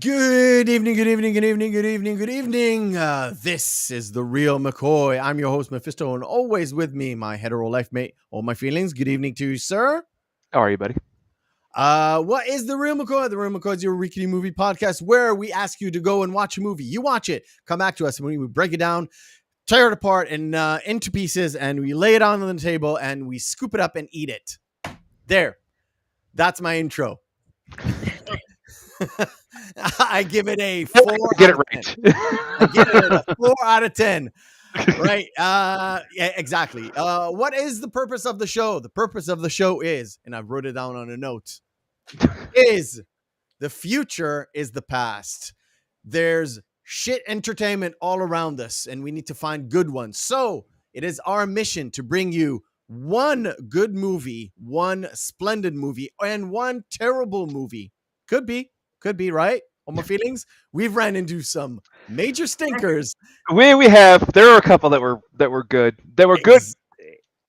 Good evening, good evening, good evening, good evening, good evening. This is the Reel McCoy. I'm your host, Mephisto, and always with me, my hetero life mate, all my feelings. Good evening to you, sir. How are you, buddy? What is the Reel McCoy? The Reel McCoy is your weekly movie podcast where we ask you to go and watch a movie. You watch it, come back to us, and we break it down, tear it apart and into pieces, and we lay it on the table, and we scoop it up and eat it. There. That's my intro. I give it a 4 Get out it of 10. right. I give it a 4 out of 10. Right. Yeah, exactly. What is the purpose of the show? The purpose of the show is, and I wrote it down on a note, is the future is the past. There's shit entertainment all around us, and we need to find good ones. So it is our mission to bring you one good movie, one splendid movie, and one terrible movie. Could be, right? All my feelings. We've ran into some major stinkers. There are a couple that were good. They were good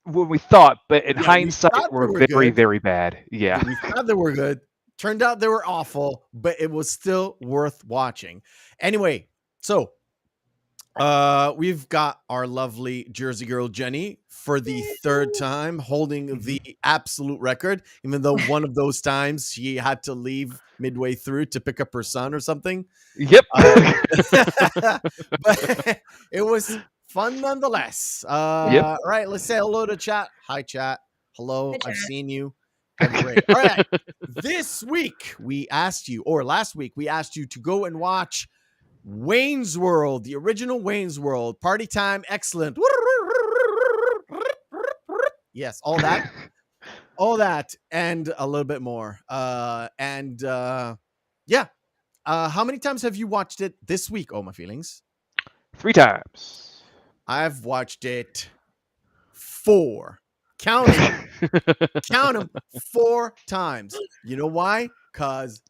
when we thought, but in hindsight were very, very bad. Yeah. We thought they were good. Turned out they were awful, but it was still worth watching. Anyway, so we've got our lovely Jersey girl Jenny for the third time holding the absolute record, even though one of those times she had to leave midway through to pick up her son or something. Yep. But it was fun nonetheless. Yep. All right, let's say hello to chat. Hi, chat. Hello, I've seen you. Great. All right. This week we asked you, or last week we asked you to go and watch Wayne's World, the original Wayne's World. Party time, excellent. Yes, all that, and a little bit more. Yeah. How many times have you watched it this week? Oh, my feelings. 3 times. I've watched it 4. Count them 4 times. You know why? Because,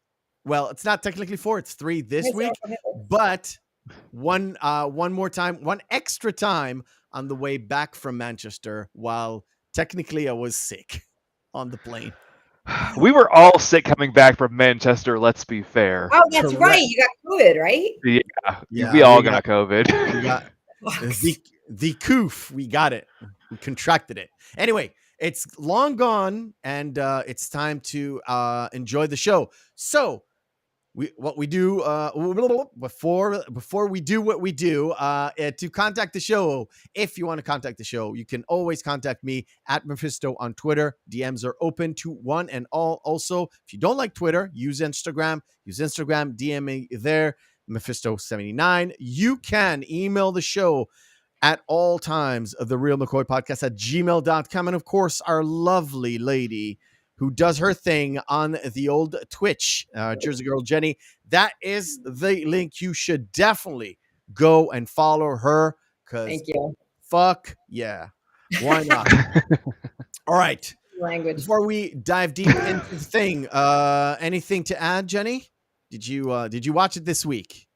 well, it's not technically 4; it's 3 this week. But one more time, one extra time on the way back from Manchester, while technically I was sick on the plane. We were all sick coming back from Manchester, let's be fair. Oh, that's right. You got COVID, right? Yeah, we all got COVID. We got the coof. We got it. We contracted it. Anyway, it's long gone, and it's time to enjoy the show. So, before we do what we do, to contact the show, if you want to contact the show, you can always contact me at Mephisto on Twitter. DMs are open to one and all. Also, if you don't like Twitter, use Instagram. DM me there, Mephisto79. You can email the show at all times, the Reel McCoy podcast at gmail.com. And of course, our lovely lady who does her thing on the old Twitch, Jersey girl Jenny. That is the link. You should definitely go and follow her. Thank you. Fuck yeah. Why not? All right. Language. Before we dive deep into the thing, anything to add, Jenny? Did you watch it this week?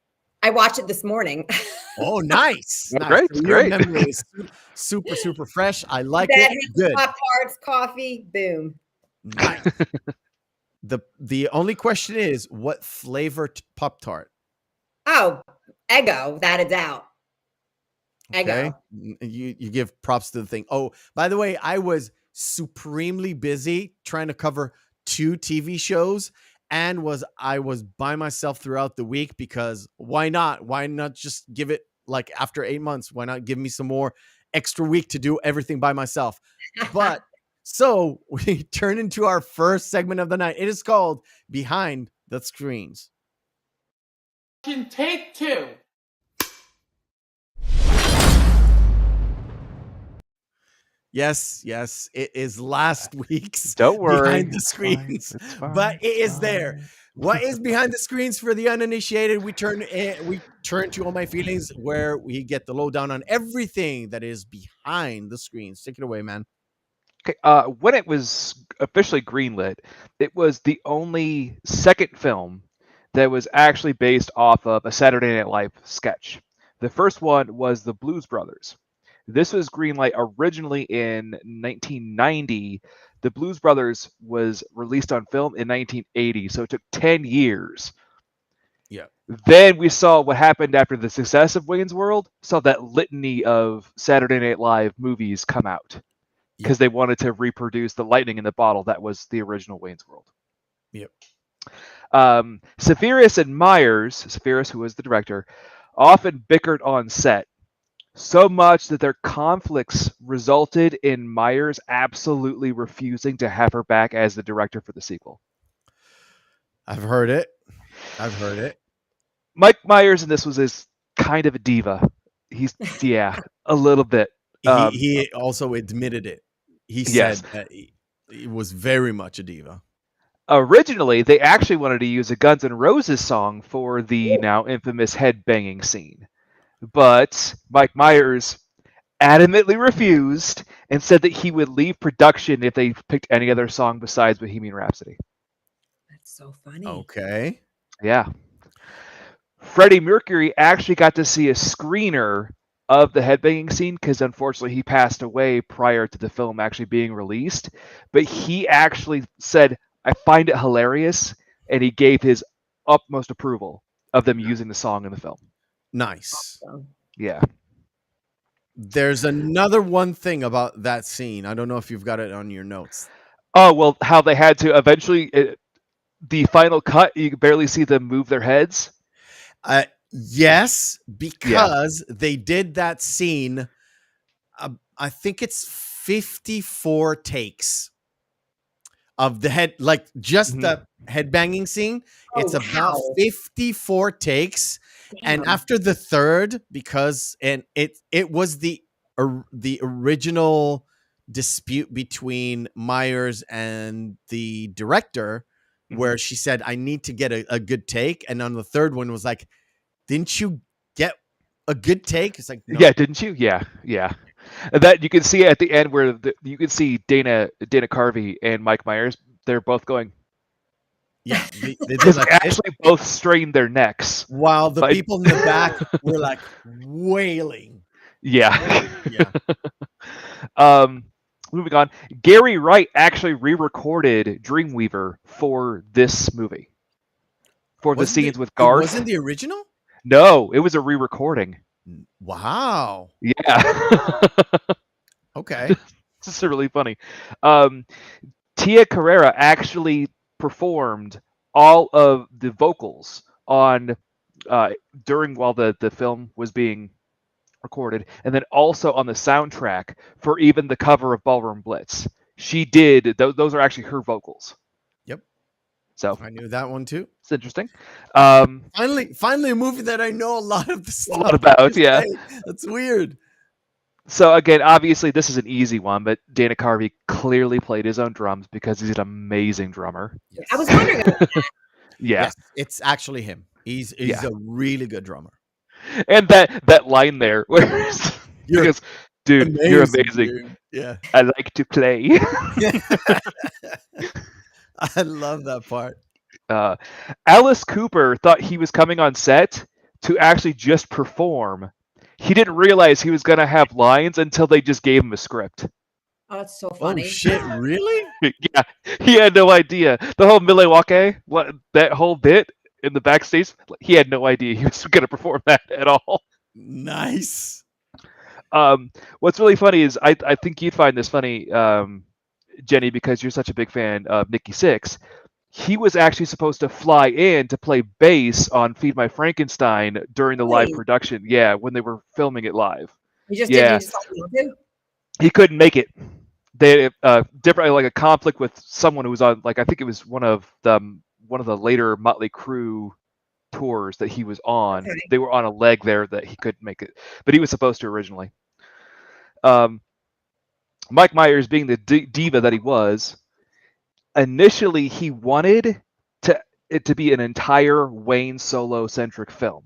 I watched it this morning. Oh, nice. Nice. Great. Great. Your memory is super, super fresh. I like it. Good. Pop-Tarts, coffee, boom. Nice. The only question is, what flavor Pop-Tart? Oh, Eggo, without a doubt. Eggo. Okay. You give props to the thing. Oh, by the way, I was supremely busy trying to cover 2 TV shows, and I was by myself throughout the week because why not? Why not just give it like after 8 months? Why not give me some more extra week to do everything by myself? But so we turn into our first segment of the night. It is called Behind the Screens. Take 2. Yes, it is last week's Don't worry. Behind the Screens, but it is there. What is Behind the Screens for the uninitiated? We turn to All My Feelings, where we get the lowdown on everything that is behind the screens. Take it away, man. Okay, when it was officially greenlit, it was the only second film that was actually based off of a Saturday Night Live sketch. The first one was The Blues Brothers. This was greenlight originally in 1990. The Blues Brothers was released on film in 1980, so it took 10 years. Yeah. Then we saw what happened after the success of Wayne's World. Saw that litany of Saturday Night Live movies come out because they wanted to reproduce the lightning in the bottle that was the original Wayne's World. Yep. Spheeris and Myers, Spheeris, who was the director, often bickered on set, so much that their conflicts resulted in Myers absolutely refusing to have her back as the director for the sequel. I've heard it. Mike Myers in this was kind of a diva. He's a little bit. He also admitted it. He said that he was very much a diva. Originally, they actually wanted to use a Guns N' Roses song for the now infamous headbanging scene. But Mike Myers adamantly refused and said that he would leave production if they picked any other song besides Bohemian Rhapsody. That's so funny. Okay. Yeah. Freddie Mercury actually got to see a screener of the headbanging scene because unfortunately he passed away prior to the film actually being released. But he actually said, I find it hilarious, and he gave his utmost approval of them using the song in the film. Nice. Awesome. Yeah. There's another one thing about that scene. I don't know if you've got it on your notes. Oh, well, how they had to eventually, the final cut, you barely see them move their heads. Yes, because they did that scene. I think it's 54 takes of the head, like just the headbanging scene. It's about 54 takes. Damn. And after the third, because it was the original dispute between Myers and the director, where she said, I need to get a good take. And on the third one was like, didn't you get a good take? It's like, no. Yeah, didn't you? Yeah. And that you can see at the end where you can see Dana Carvey and Mike Myers. They're both going. Yeah, they like actually both strained their necks while the people in the back were like wailing. Yeah. Yeah. Moving on, Gary Wright actually re-recorded Dreamweaver for this movie. For the scenes with Garth. It wasn't the original? No, it was a re-recording. Wow. Yeah. Okay. This is really funny. Tia Carrera actually performed all of the vocals on during while the film was being recorded, and then also on the soundtrack for even the cover of Ballroom Blitz. She did those are actually her vocals. Yep. So I knew that one too. It's interesting. Finally a movie that I know a lot of the stuff about. Yeah, that's weird. So again, obviously this is an easy one, but Dana Carvey clearly played his own drums because he's an amazing drummer. Yes. I was wondering about that. Yeah. Yes, it's actually him. He's a really good drummer. And that line there where because, dude, amazing, you're amazing. Dude. Yeah. I like to play. I love that part. Alice Cooper thought he was coming on set to actually just perform. He didn't realize he was going to have lines until they just gave him a script. Oh, that's so funny. Oh, shit, really? Yeah, he had no idea. The whole Milwaukee, that whole bit in the backstage, he had no idea he was going to perform that at all. Nice. What's really funny is I think you'd find this funny, Jenny, because you're such a big fan of Nikki Sixx. He was actually supposed to fly in to play bass on Feed My Frankenstein during the live production. Yeah, when they were filming it live. He just didn't. He couldn't make it. They different, like a conflict with someone who was on, like I think it was one of the later Motley Crue tours that he was on. Okay. They were on a leg there that he couldn't make it, but he was supposed to originally. Mike Myers, being the diva that he was, initially he wanted it to be an entire Wayne solo-centric film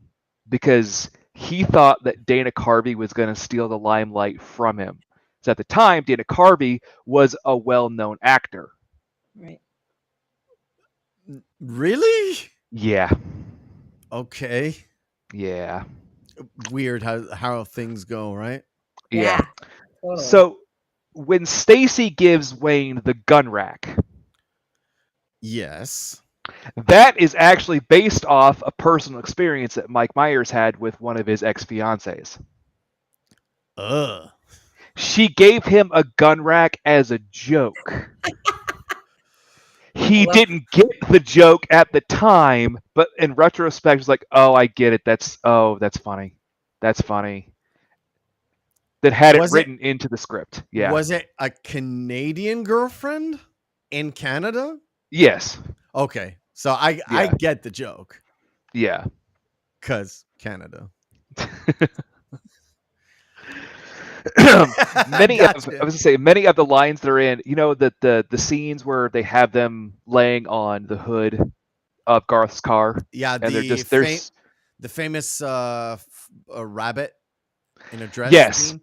because he thought that Dana Carvey was going to steal the limelight from him. So at the time, Dana Carvey was a well-known actor. Right. Really? Yeah. Okay. Yeah. Weird how things go, right? Yeah. Totally. So when Stacy gives Wayne the gun rack, yes, That is actually based off a personal experience that Mike Myers had with one of his ex-fiancées. Ugh. She gave him a gun rack as a joke. He Well, didn't get the joke at the time, but in retrospect, was like, "Oh, I get it. That's funny. That's funny." That had it Was it written into the script. Yeah. was it a Canadian girlfriend in Canada? Yes. Okay. So I Yeah. get the joke Yeah. cuz Canada. Many of I was Gotcha. gonna say many of the lines they're in, the scenes where they have them laying on the hood of Garth's car, Yeah, and they're the just there's the famous rabbit in a dress yes, scene.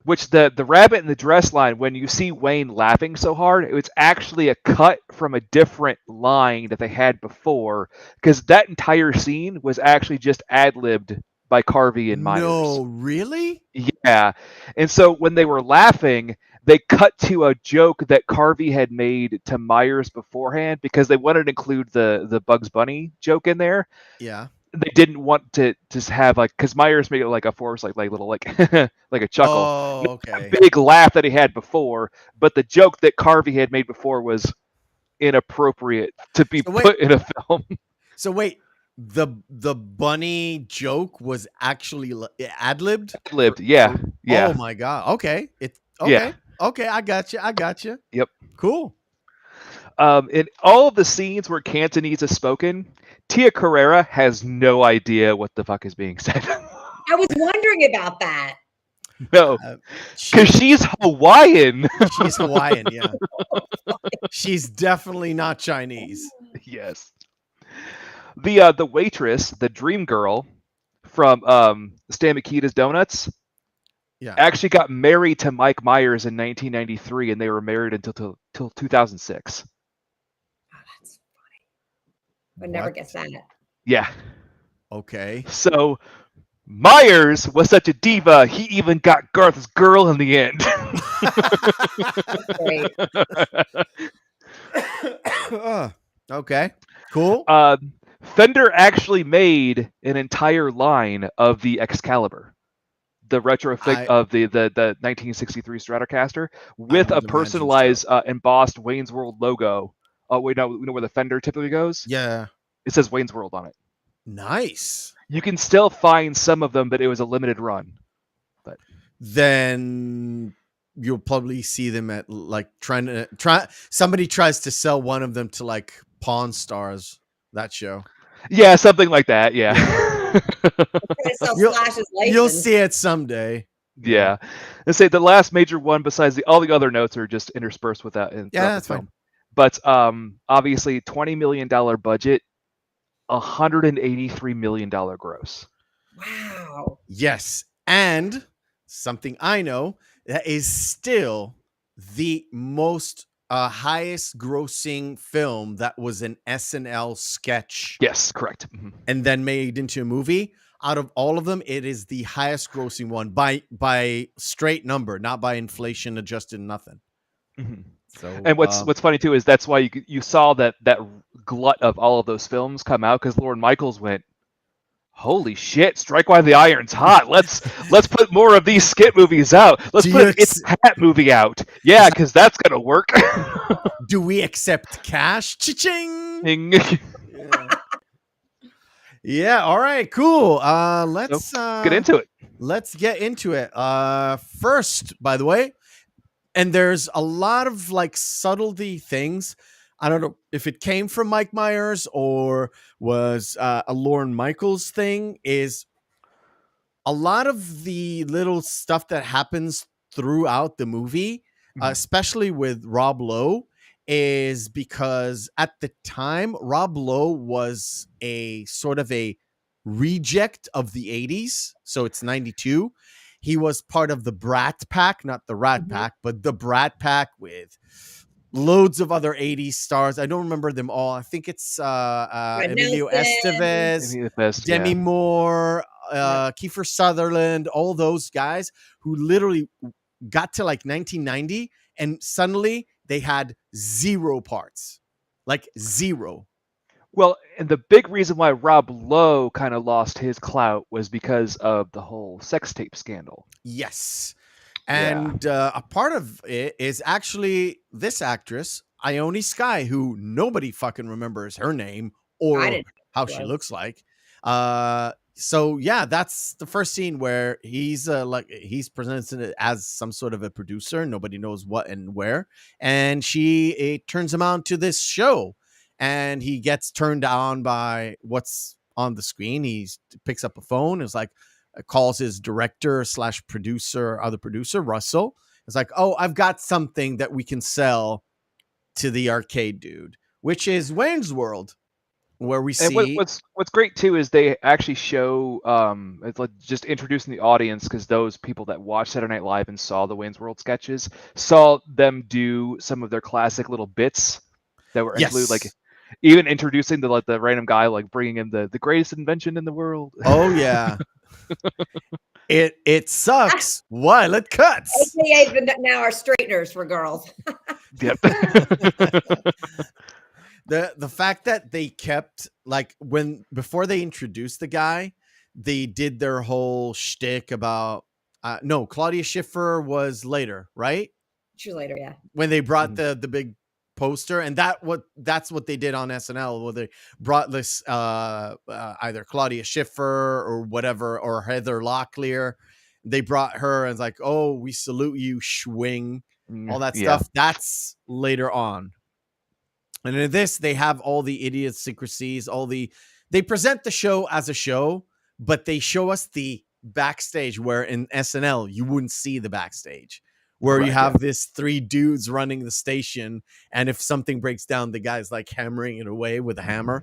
which the rabbit in the dress line, when you see Wayne laughing so hard, it's actually a cut from a different line that they had before, because that entire scene was actually just ad-libbed by Carvey and Myers. No, really? Yeah. And so when they were laughing, they cut to a joke that Carvey had made to Myers beforehand because they wanted to include the Bugs Bunny joke in there. Yeah. They didn't want to just have like, because Myers made it like a force, like little like like a chuckle, Oh, a okay. big laugh that he had before, but the joke that Carvey had made before was inappropriate to be So wait, put in a film. so wait, the bunny joke was actually ad-libbed? Lived, yeah, yeah, Oh my god. Okay. It yeah, okay. Okay, I got you. I got you. yep. Cool. In all of the scenes where Cantonese is spoken, Tia Carrera has no idea what the fuck is being said. I was wondering about that. No, because She, she's Hawaiian. she's Hawaiian, yeah. She's definitely not Chinese. Yes. The waitress, the dream girl from Stan Mikita's Donuts, Yeah. actually got married to Mike Myers in 1993, and they were married until 2006. Oh, that's funny. Would never What? guess that. Yeah. Okay. So Myers was such a diva, he even got Garth's girl in the end. Great. Okay. Cool. Fender actually made an entire line of the Excalibur, the retrofit of the 1963 Stratocaster, with I a would imagine personalized embossed Wayne's World logo. Oh wait, no, you know where the Fender typically goes? Yeah. It says Wayne's World on it. Nice. You can still find some of them, but it was a limited run. But Then you'll probably see them at like somebody tries to sell one of them to like Pawn Stars, that show. yeah, something like that. Yeah. Trying to sell Slash's You'll license. see it someday. Yeah. Let's say the last major one, besides all the other notes, are just interspersed with that. Yeah, that's fine. But obviously, $20 million budget, $183 million gross. Wow. Yes. And something I know that is still the most highest grossing film that was an SNL sketch Yes, correct. Mm-hmm. and then made into a movie. Out of all of them, it is the highest grossing one by straight number, not by inflation adjusted nothing. Mm-hmm. So, and what's funny too is that's why you saw that glut of all of those films come out, because Lorne Michaels went, holy shit, strike while the iron's hot. Let's put more of these skit movies out. Let's put an It's Pat movie out. Yeah, because that's gonna work. Do we accept cash? Cha-ching! Yeah, all right, cool. Let's get into it. Let's get into it. First, by the way, and there's a lot of like subtlety things. I don't know if it came from Mike Myers or was a Lorne Michaels thing. Is a lot of the little stuff that happens throughout the movie, especially with Rob Lowe, is because at the time Rob Lowe was a sort of a reject of the 80s. So it's 92. He was part of the Brat Pack, not the Rat Pack, but the Brat Pack with loads of other 80s stars. I don't remember them all. I think it's Emilio Estevez, Demi Moore, Kiefer Sutherland, all those guys who literally got to like 1990 and suddenly they had zero parts, like zero. Well, and the big reason why Rob Lowe kind of lost his clout was because of the whole sex tape scandal. Yes. Yeah. And a part of it is actually this actress, Ione Skye, who nobody fucking remembers her name I or didn't how know she it was. looks like. So yeah, that's the first scene where he's he's presented it as some sort of a producer. Nobody knows what and where. And she turns him on to this show, and he gets turned on by what's on the screen. He picks up a phone. Is like, calls his director slash producer, other producer, Russell. It's like, oh, I've got something that we can sell to the arcade dude, which is Wayne's World, where we And see. what's great too is they actually show it's like just introducing the audience, because those people that watch Saturday Night Live and saw the Wayne's World sketches saw them do some of their classic little bits that were included, like Yes. even introducing the random guy, like bringing in the greatest invention in the world. Oh yeah. It sucks while it cuts. AKA now our straighteners for girls. Yep. The fact that they kept, like, when before they introduced the guy, they did their whole shtick about no, Claudia Schiffer was later, right? She was later, yeah. When they brought the big poster, and that's what they did on SNL, where they brought this either Claudia Schiffer or whatever, or Heather Locklear. They brought her and it's like, oh, we salute you, Schwing, all that Yeah. stuff. That's later on. And in this, they have all the idiosyncrasies, they present the show as a show, but they show us the backstage, where in SNL, you wouldn't see the backstage, where you Right, have this 3 dudes running the station. And if something breaks down, the guy's like hammering it away with a hammer.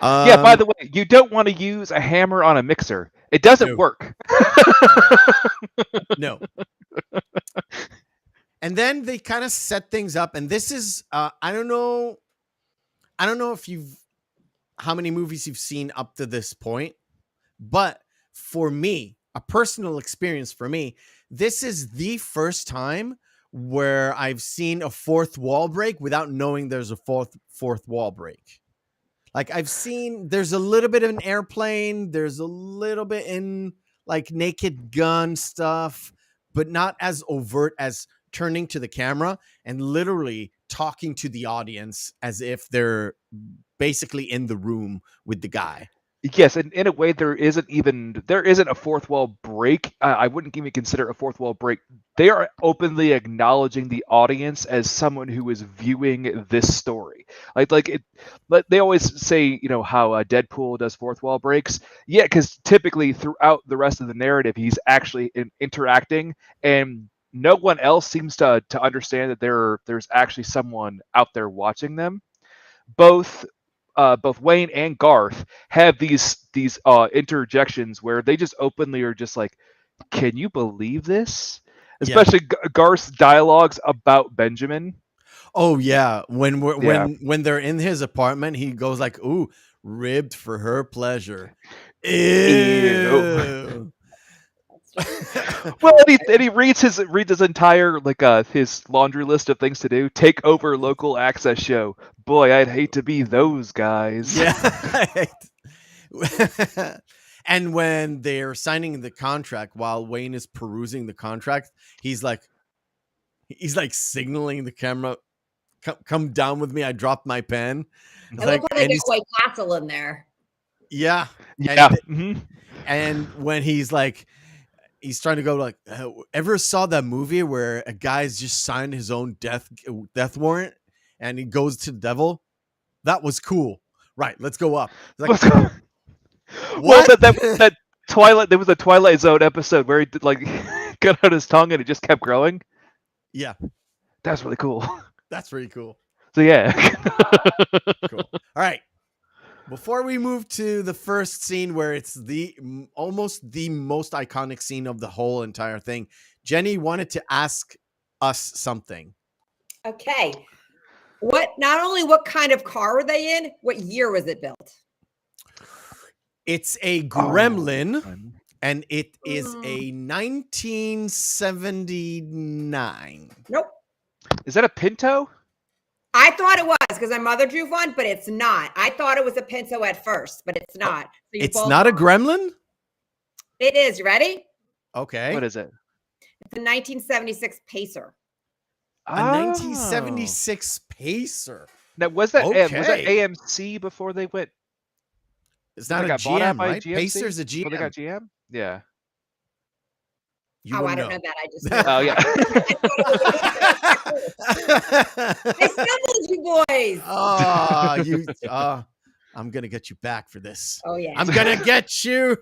Yeah, by the way, you don't want to use a hammer on a mixer. It doesn't No. work. No. And then they kind of set things up, and this is I don't know if how many movies you've seen up to this point, but for me, a personal experience for me, this is the first time where I've seen a fourth wall break without knowing there's a fourth wall break. Like, I've seen there's a little bit of an airplane, there's a little bit in like Naked Gun stuff, but not as overt as turning to the camera and literally talking to the audience as if they're basically in the room with the guy. Yes, and in a way, there isn't a fourth wall break. I wouldn't even consider it a fourth wall break. They are openly acknowledging the audience as someone who is viewing this story. Like they always say, how Deadpool does fourth wall breaks. Yeah, because typically throughout the rest of the narrative, he's actually interacting, and no one else seems to understand that there's actually someone out there watching them. Both Wayne and Garth have these interjections where they just openly are just like, "Can you believe this?" Especially Garth's dialogues about Benjamin. Oh yeah, when they're in his apartment, he goes like, "Ooh, ribbed for her pleasure." Ew. Well, and he reads his entire his laundry list of things to do. Take over local access show. Boy, I'd hate to be those guys. Yeah. And when they're signing the contract, while Wayne is perusing the contract, he's like signaling the camera, come down with me. I dropped my pen. It looked like they get White Castle in there. Yeah. Yeah. And when he's trying to go like, ever saw that movie where a guy's just signed his own death warrant and he goes to the devil? That was cool. Right. Let's go up. Like, well, that Twilight, there was a Twilight Zone episode where he did got out his tongue and it just kept growing. Yeah. That's really cool. That's pretty cool. So yeah. Cool. All right. Before we move to the first scene, where it's almost the most iconic scene of the whole entire thing, Jenny wanted to ask us something. Okay. Not only what kind of car were they in, what year was it built? It's a Gremlin, and it is a 1979. Nope. Is that a Pinto? I thought it was because my mother drew one, but it's not. I thought it was a Pinto at first, but it's not. So it's not a gremlin? It is. You ready? Okay. What is it? It's a 1976 Pacer. A 1976 Pacer. Now, was that Okay. AMC before they went? It's not a got bought out GM, by right? GMC? Pacer's a Before they GM. got GM? Yeah. You I wouldn't don't know that. I just Oh, yeah. I stumbled, you boys. I'm gonna get you back for this. Oh yeah. I'm gonna get you.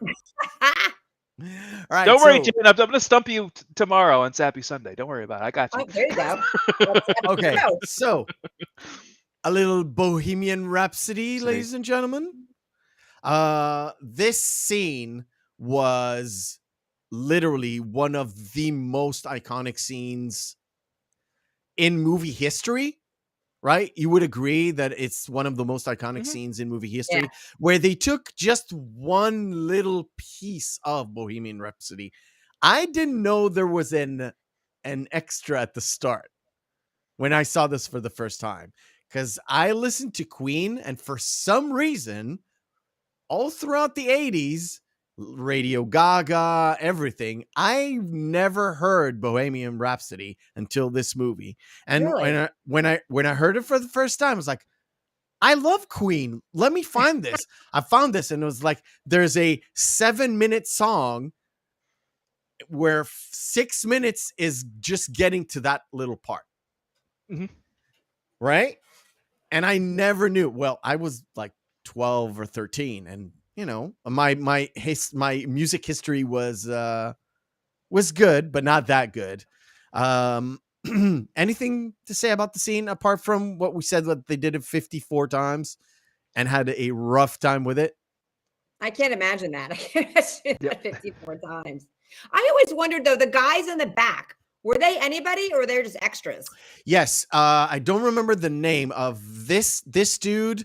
All right. Don't worry, Jen. I'm going to stump you tomorrow on Sappy Sunday. Don't worry about it. I got you. Oh, there you go. Okay. So a little Bohemian Rhapsody, ladies and gentlemen. This scene was literally one of the most iconic scenes in movie history, right? You would agree that it's one of the most iconic scenes in movie history, where they took just one little piece of Bohemian Rhapsody. I didn't know there was an extra at the start when I saw this for the first time, because I listened to Queen, and for some reason, all throughout the 80s, Radio Gaga, everything, I never heard Bohemian Rhapsody until this movie. And Really? when I heard it for the first time, I was like, I love Queen. Let me find this. I found this, and it was like, there's a 7-minute song where 6 minutes is just getting to that little part. Right? And I never knew. Well, I was like 12 or 13, and you know, my music history was good, but not that good. Anything to say about the scene apart from what we said, that they did it 54 times and had a rough time with it? I can't imagine that. I can't imagine that 54 times. I always wondered though, the guys in the back, were they anybody or they're just extras? Yes. I don't remember the name of this dude.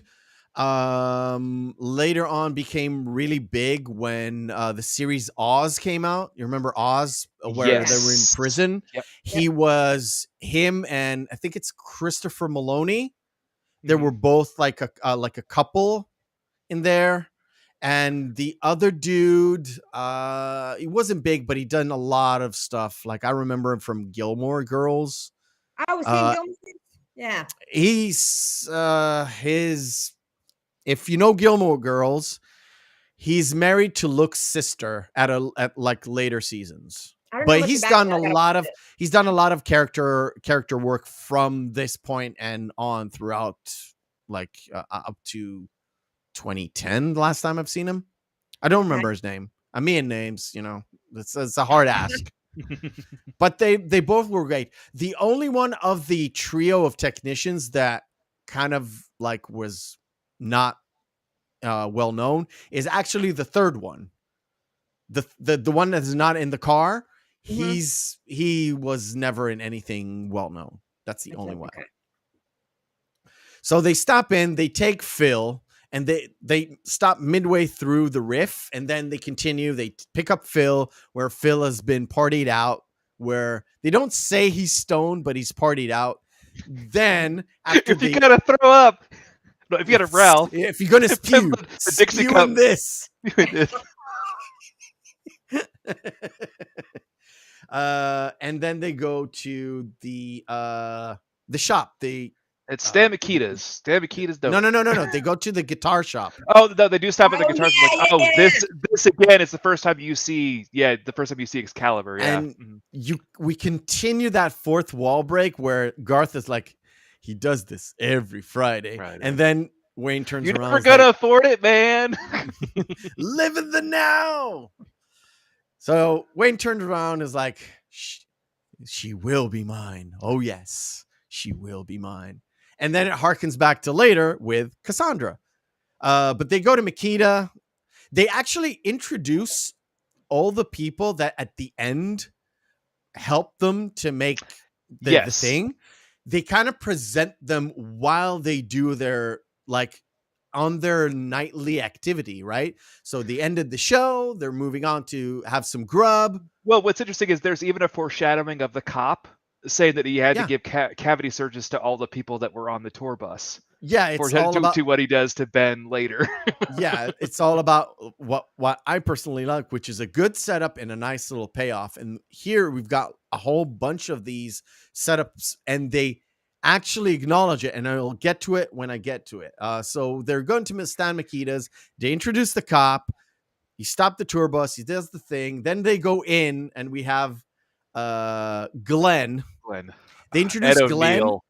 Later on became really big when the series Oz came out. You remember Oz, where they were in prison? Yep. He was him, and I think it's Christopher Maloney. They were both like a couple in there. And the other dude, he wasn't big, but he done a lot of stuff. Like I remember him from Gilmore Girls. I was seeing Gilmore. Yeah. He's his. If you know Gilmore Girls, he's married to Luke's sister at like later seasons. But he's done a lot of character work from this point and on throughout, like up to 2010. The last time I've seen him, I don't remember his name. I'm me and names, you know, it's a hard ask. But they both were great. The only one of the trio of technicians that kind of like was not well known is actually the third one, the one that is not in the car. He was never in anything well known. That's the only one. So they stop in, they take Phil, and they stop midway through the riff, and then they continue. They pick up Phil where Phil has been partied out, where they don't say he's stoned, but he's partied out. Then after if you gotta throw up, no, if you gotta Ralph, if you're gonna spew, the Dixie spew cup. in this. And then they go to the shop. It's Stan Mikita's. Stan Mikita's dope. No. They go to the guitar shop. Oh no, they do stop at the guitar shop. This again is the first time you see. Yeah, the first time you see Excalibur. Yeah, and we continue that fourth wall break where Garth is like, he does this every Friday, right, and then Wayne turns around. You're never gonna afford it, man. Live in the now. So Wayne turns around and is like, she will be mine. Oh yes, she will be mine. And then it harkens back to later with Cassandra. But they go to Makita. They actually introduce all the people that at the end help them to make the thing. They kind of present them while they do their, like, on their nightly activity, right? So the end of the show, they're moving on to have some grub. Well, what's interesting is there's even a foreshadowing of the cop saying that he had to Yeah. give cavity surgeons to all the people that were on the tour bus. Yeah, For it's him all to, about to what he does to Ben later. yeah, it's all about what I personally like, which is a good setup and a nice little payoff. And here we've got a whole bunch of these setups, and they actually acknowledge it. And I'll get to it when I get to it. So they're going to Miss Stan Mikita's. They introduce the cop. He stopped the tour bus. He does the thing. Then they go in, and we have Glenn. Glenn. They introduce Ed Glenn, O'Neill.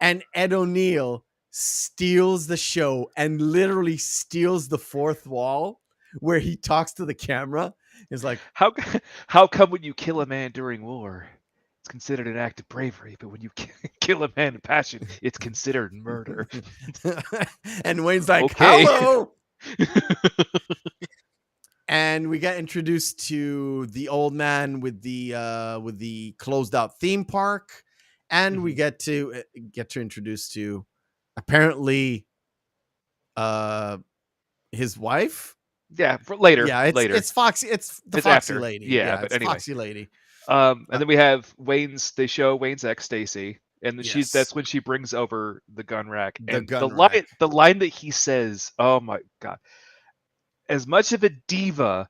and Ed O'Neill steals the show and literally steals the fourth wall where he talks to the camera. He's like, How come when you kill a man during war, it's considered an act of bravery, but when you kill a man in passion, it's considered murder? and Wayne's like, Okay. hello. And we get introduced to the old man with the closed out theme park, and we get to introduce to apparently his wife. Yeah, for later. Yeah, it's Foxy. It's the Foxy after. lady. Yeah, but it's anyway. Foxy lady. And then we have They show Wayne's ex Stacy, and then Yes. that's when she brings over the gun rack. rack. The line that he says, oh my god. As much of a diva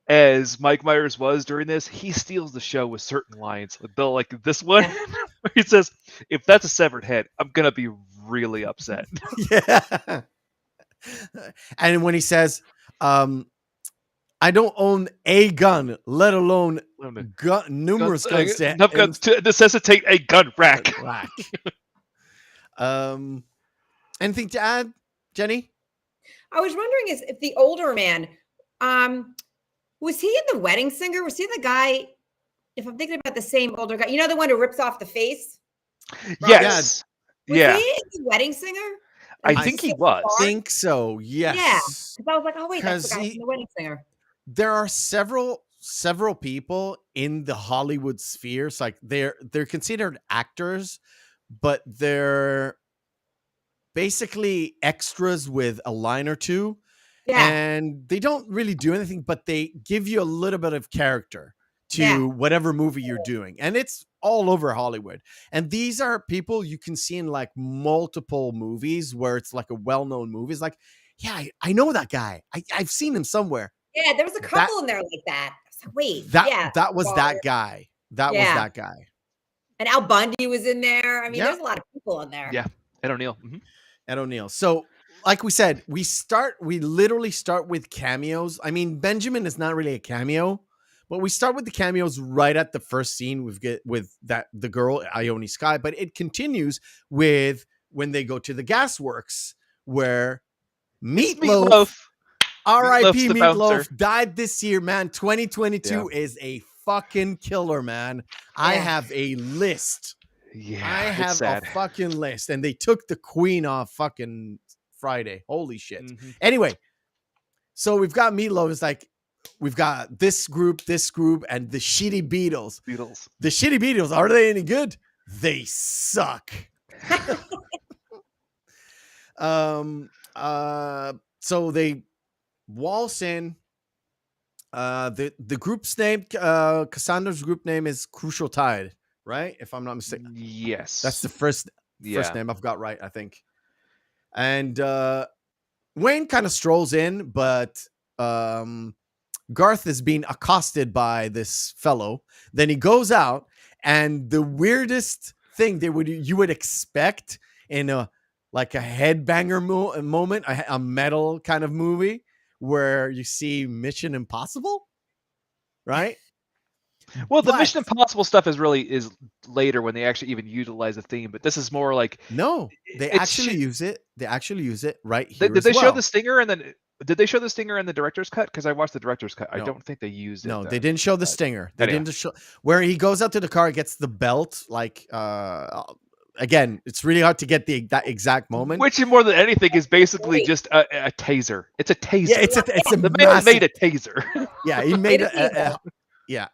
as Mike Myers was during this, he steals the show with certain lines. Like this one, where he says, "If that's a severed head, I'm gonna be really upset." Yeah. And when he says, I don't own a gun, let alone numerous guns enough guns to necessitate a gun rack. Anything to add, Jenny? I was wondering if the older man, was he in The Wedding Singer? Was he the guy? If I'm thinking about the same older guy, the one who rips off the face. Yes. Was he in The Wedding Singer? I think he was. I think so. Yes. Yeah. Because I was like, oh wait, that's the guy from The Wedding Singer. There are several people in the Hollywood spheres, like they're considered actors, but they're basically extras with a line or two. Yeah. And they don't really do anything, but they give you a little bit of character to whatever movie you're doing. And it's all over Hollywood. And these are people you can see in like multiple movies where it's like a well-known movie. It's like, yeah, I know that guy. I've seen him somewhere. Yeah, there was a couple in there like that. I was like, wait, that was that guy. That was that guy. And Al Bundy was in there. I mean, there's a lot of people in there. Yeah, Ed O'Neill. Ed O'Neill. So, like we said, we literally start with cameos. I mean, Benjamin is not really a cameo, but we start with the cameos right at the first scene with the girl Ione Skye. But it continues with when they go to the gasworks where Meatloaf. R.I.P. Meatloaf died this year, man. 2022 is a fucking killer, man. I have a list. Yeah, I have a fucking list. And they took the Queen off fucking Friday. Holy shit. Anyway, so we've got Meatloaf. It's like, we've got this group, and the Shitty Beatles. The Shitty Beatles, are they any good? They suck. So they waltz in. The group's name, Cassandra's group name is Crucial Tide, right? If I'm not mistaken. Yes. That's the first name I've got right, I think. And Wayne kind of strolls in, but Garth is being accosted by this fellow. Then he goes out, and the weirdest thing you would expect in a headbanger moment, a metal kind of movie, where you see Mission Impossible, right? Well, the Mission Impossible stuff is later when they actually even utilize the theme, but this is more like they actually use it. They actually use it right here. Did they show the stinger and then did they show the stinger in the director's cut? Because I watched the director's cut. No. I don't think they used it. No, they didn't show the stinger. They didn't show where he goes out to the car, gets the belt. Again, it's really hard to get that exact moment. Which, more than anything, is basically just a taser. It's a taser. Yeah, it's a the man made a taser. Yeah, he made a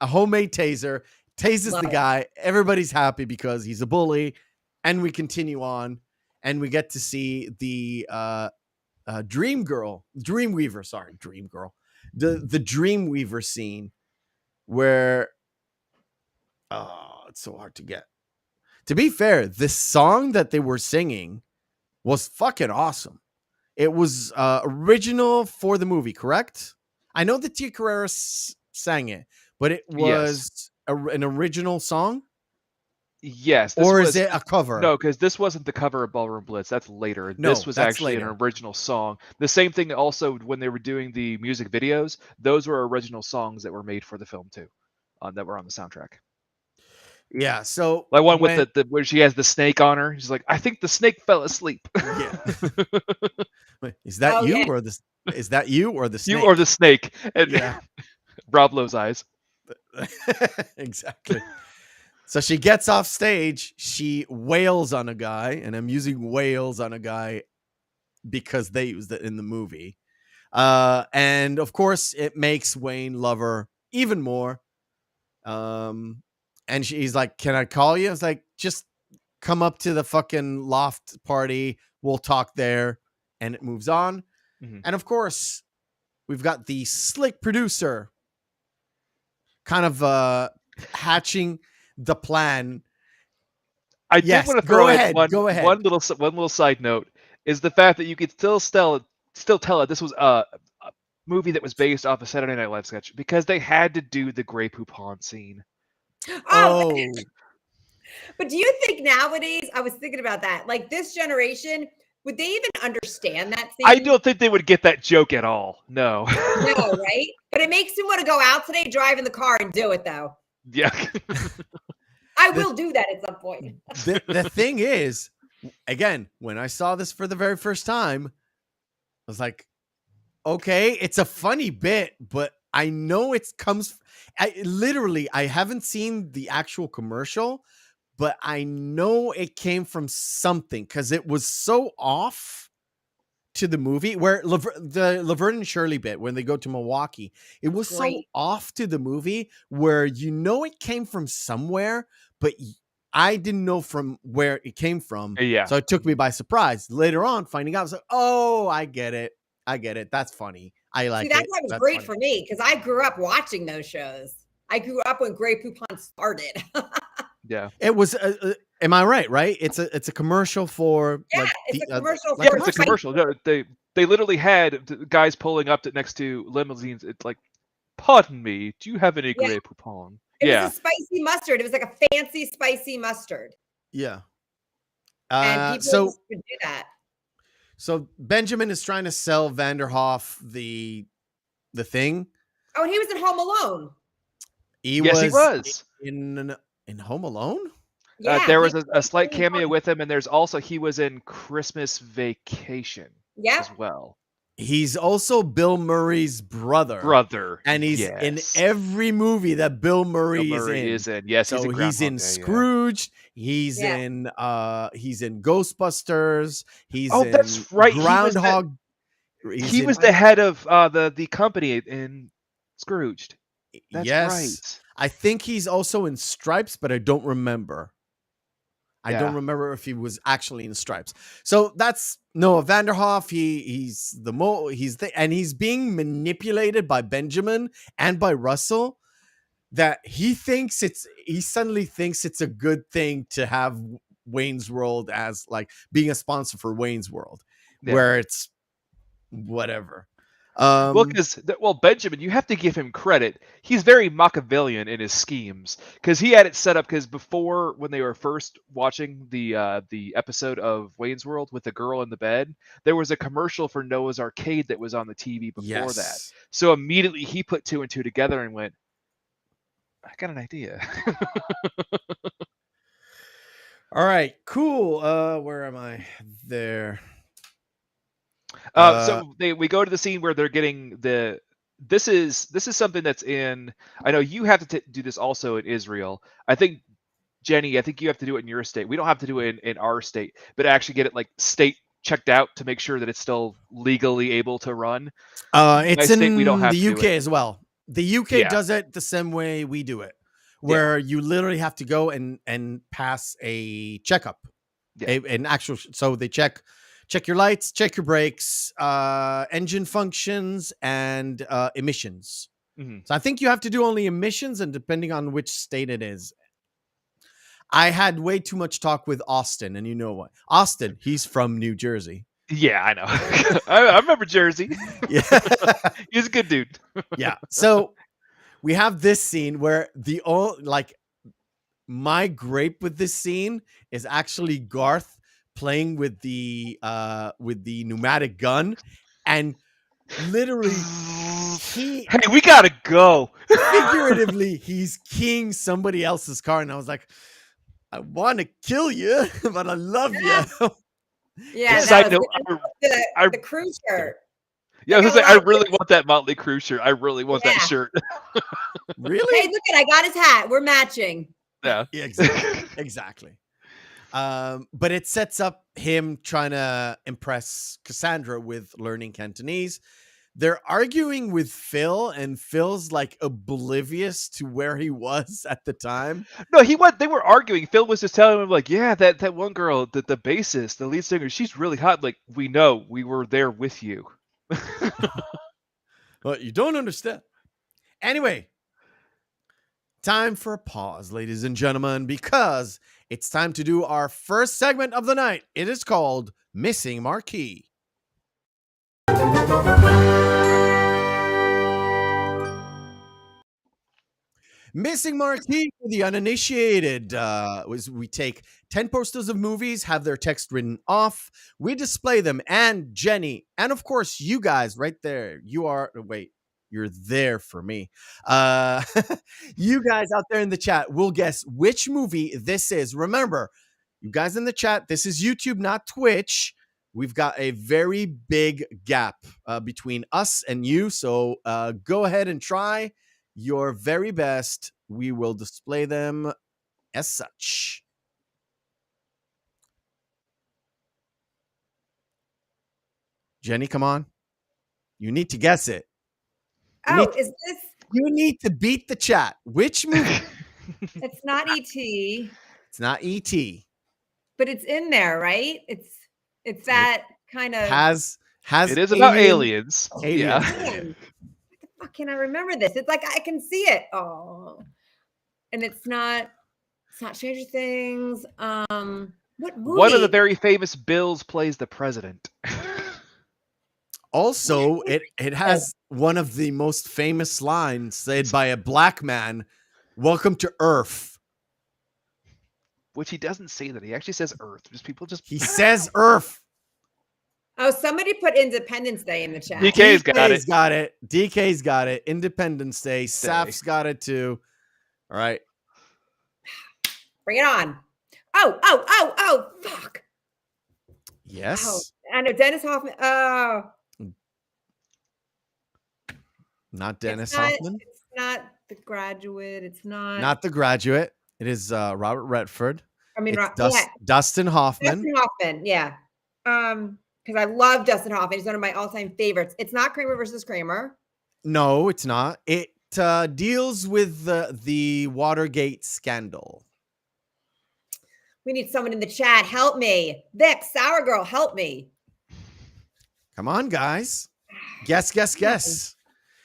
homemade taser. Tases the guy. Everybody's happy because he's a bully, and we continue on, and we get to see the Dreamweaver. The Dreamweaver scene where it's so hard to get. to be fair, this song that they were singing was fucking awesome. It was original for the movie, correct? I know that Tia Carrera sang it, but it was an original song? Yes. Or is it a cover? No, because this wasn't the cover of Ballroom Blitz. That's later. No, This was that's actually later. an original song. The same thing also when they were doing the music videos, those were original songs that were made for the film too, that were on the soundtrack. Yeah, so Like one with the where she has the snake on her. She's like, I think the snake fell asleep. Yeah. Wait, is that you or the snake? You or the snake? And Yeah. Rob Lowe's eyes. Exactly. So she gets off stage, she wails on a guy, and I'm using wails on a guy because they used it in the movie. And of course, it makes Wayne love her even more. And he's like, "Can I call you?" I was like, "Just come up to the fucking loft party. We'll talk there." And it moves on. Mhm. And of course, we've got the slick producer kind of hatching the plan. I did want to throw in go ahead. one little side note is the fact that you could still tell that this was a movie that was based off a Saturday Night Live sketch because they had to do the Grey Poupon scene. Oh. But do you think nowadays, I was thinking about that, like this generation, would they even understand that scene? I don't think they would get that joke at all. No. No, right? But it makes them want to go out today, drive in the car and do it though. Yeah. I will do that at some point. The thing is, again, when I saw this for the very first time, I was like, okay, it's a funny bit, but I know it comes. I haven't seen the actual commercial, but I know it came from something because it was so off to the movie where the Laverne and Shirley bit when they go to Milwaukee, it was so off to the movie where it came from somewhere, but I didn't know from where it came from. Yeah. So it took me by surprise. Later on, finding out, I was like, oh, I get it. That's funny. I like it. That was great for me because I grew up watching those shows. I grew up when Grey Poupon started. Yeah. It was. Am I right? It's a commercial for. Yeah, like, it's a commercial. It's a commercial. No, they literally had guys pulling up next to limousines. It's like, pardon me, do you have any Grey Poupon? It was a spicy mustard. It was like a fancy spicy mustard. Yeah. And people would do that. So Benjamin is trying to sell Vanderhoff the thing. Oh, and he was in Home Alone. He was in Home Alone. Yeah, there was a slight cameo with him, and he was in Christmas Vacation as well. He's also Bill Murray's brother. And he's in every movie that Bill Murray is in. Yes, so he's in Scrooge. He's in Ghostbusters. He's in that's right. Groundhog. He was the head of the company in Scrooged. That's right. I think he's also in Stripes, but I don't remember. I don't remember if he was actually in Stripes. So that's Noah Vanderhoff. He's being manipulated by Benjamin and by Russell that he suddenly thinks it's a good thing to have Wayne's World as like being a sponsor for Wayne's World, where it's whatever. Benjamin, you have to give him credit. He's very Machiavellian in his schemes because he had it set up because before, when they were first watching the episode of Wayne's World with the girl in the bed, there was a commercial for Noah's Arcade that was on the TV before that. So immediately he put two and two together and went, I got an idea. All right, cool. Where am I? There. So we go to the scene where they're getting this is something that's in. I know you have to do this also in Israel. I think Jenny, you have to do it in your state. We don't have to do it in our state, but actually get it like state checked out to make sure that it's still legally able to run. It's in the UK as well. The UK does it the same way we do it, where you literally have to go and pass a checkup, an actual. So they check your lights, check your brakes, engine functions, and emissions. Mm-hmm. So I think you have to do only emissions, and depending on which state it is. I had way too much talk with Austin, and you know what? Austin, he's from New Jersey. Yeah, I know. I remember Jersey. Yeah. He's a good dude. Yeah. So we have this scene where the only like my grape with this scene is actually Garth playing with the pneumatic gun, and literally he Hey, we gotta go. figuratively he's keying somebody else's car, and I was like, I want to kill you, but I love you. Yeah, Side that note, was the crew shirt. yeah, I was Like gonna say, a I lot of really want that Motley Crue shirt. I really want that Yeah. shirt. Really? Hey, look at I got his hat. We're matching. Yeah. Yeah, exactly. But it sets up him trying to impress Cassandra with learning Cantonese. They're arguing with Phil, and Phil's like oblivious to where he was at the time. No, they were arguing. Phil was just telling him, like, yeah, that one girl, the bassist, the lead singer, she's really hot. Like, we know, we were there with you. But you don't understand. Anyway, time for a pause, ladies and gentlemen, because it's time to do our first segment of the night. It is called Missing Marquee. Missing Marquee for the uninitiated was we take 10 posters of movies, have their text written off, we display them, and Jenny, and of course you guys right there, you're there for me. You guys out there in the chat will guess which movie this is. Remember, you guys in the chat, this is YouTube, not Twitch. We've got a very big gap between us and you, so go ahead and try your very best. We will display them as such. Jenny, come on. You need to guess it. Is this? You need to beat the chat. Which movie? It's not E.T. It's not E.T. But it's in there, right? It's that kind of Has it is about aliens. Yeah. Man, what the fuck can I remember this? It's like I can see it. Oh, and it's not Stranger Things. What movie? One of the very famous Bills plays the president. Also, it has one of the most famous lines said by a black man, "Welcome to Earth." Which he doesn't say that. He actually says Earth. He says Earth. Oh, somebody put Independence Day in the chat. DK's got it. DK's got it. Independence Day. Saf's got it too. All right. Bring it on. Oh, fuck. Yes. Oh, I know Dennis Hoffman. Oh. Not Dennis Hoffman. It's not The Graduate. It's not. Not The Graduate. It is Robert Redford. I mean, Dustin Hoffman. Dustin Hoffman, yeah. Because I love Dustin Hoffman. He's one of my all-time favorites. It's not Kramer versus Kramer. No, it's not. It deals with the Watergate scandal. We need someone in the chat. Help me. Vic, Sour Girl, help me. Come on, guys. Guess.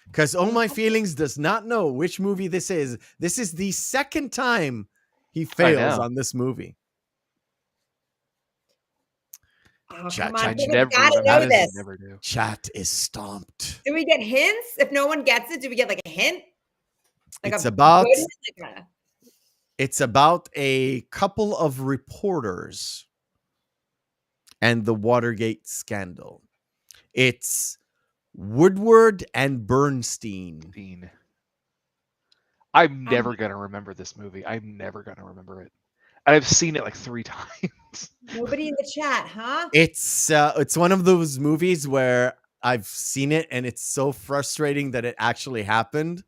Because Oh My Feelings does not know which movie this is. This is the second time he fails on this movie. Oh, Chat, come on. Never Gotta know this. Never do. Chat is stomped. Do we get hints? If no one gets it, do we get like a hint? Like It's about a couple of reporters and the Watergate scandal. It's Woodward and Bernstein. I'm never going to remember this movie. I'm never going to remember it. I've seen it like 3 times. Nobody in the chat, huh? It's one of those movies where I've seen it and it's so frustrating that it actually happened.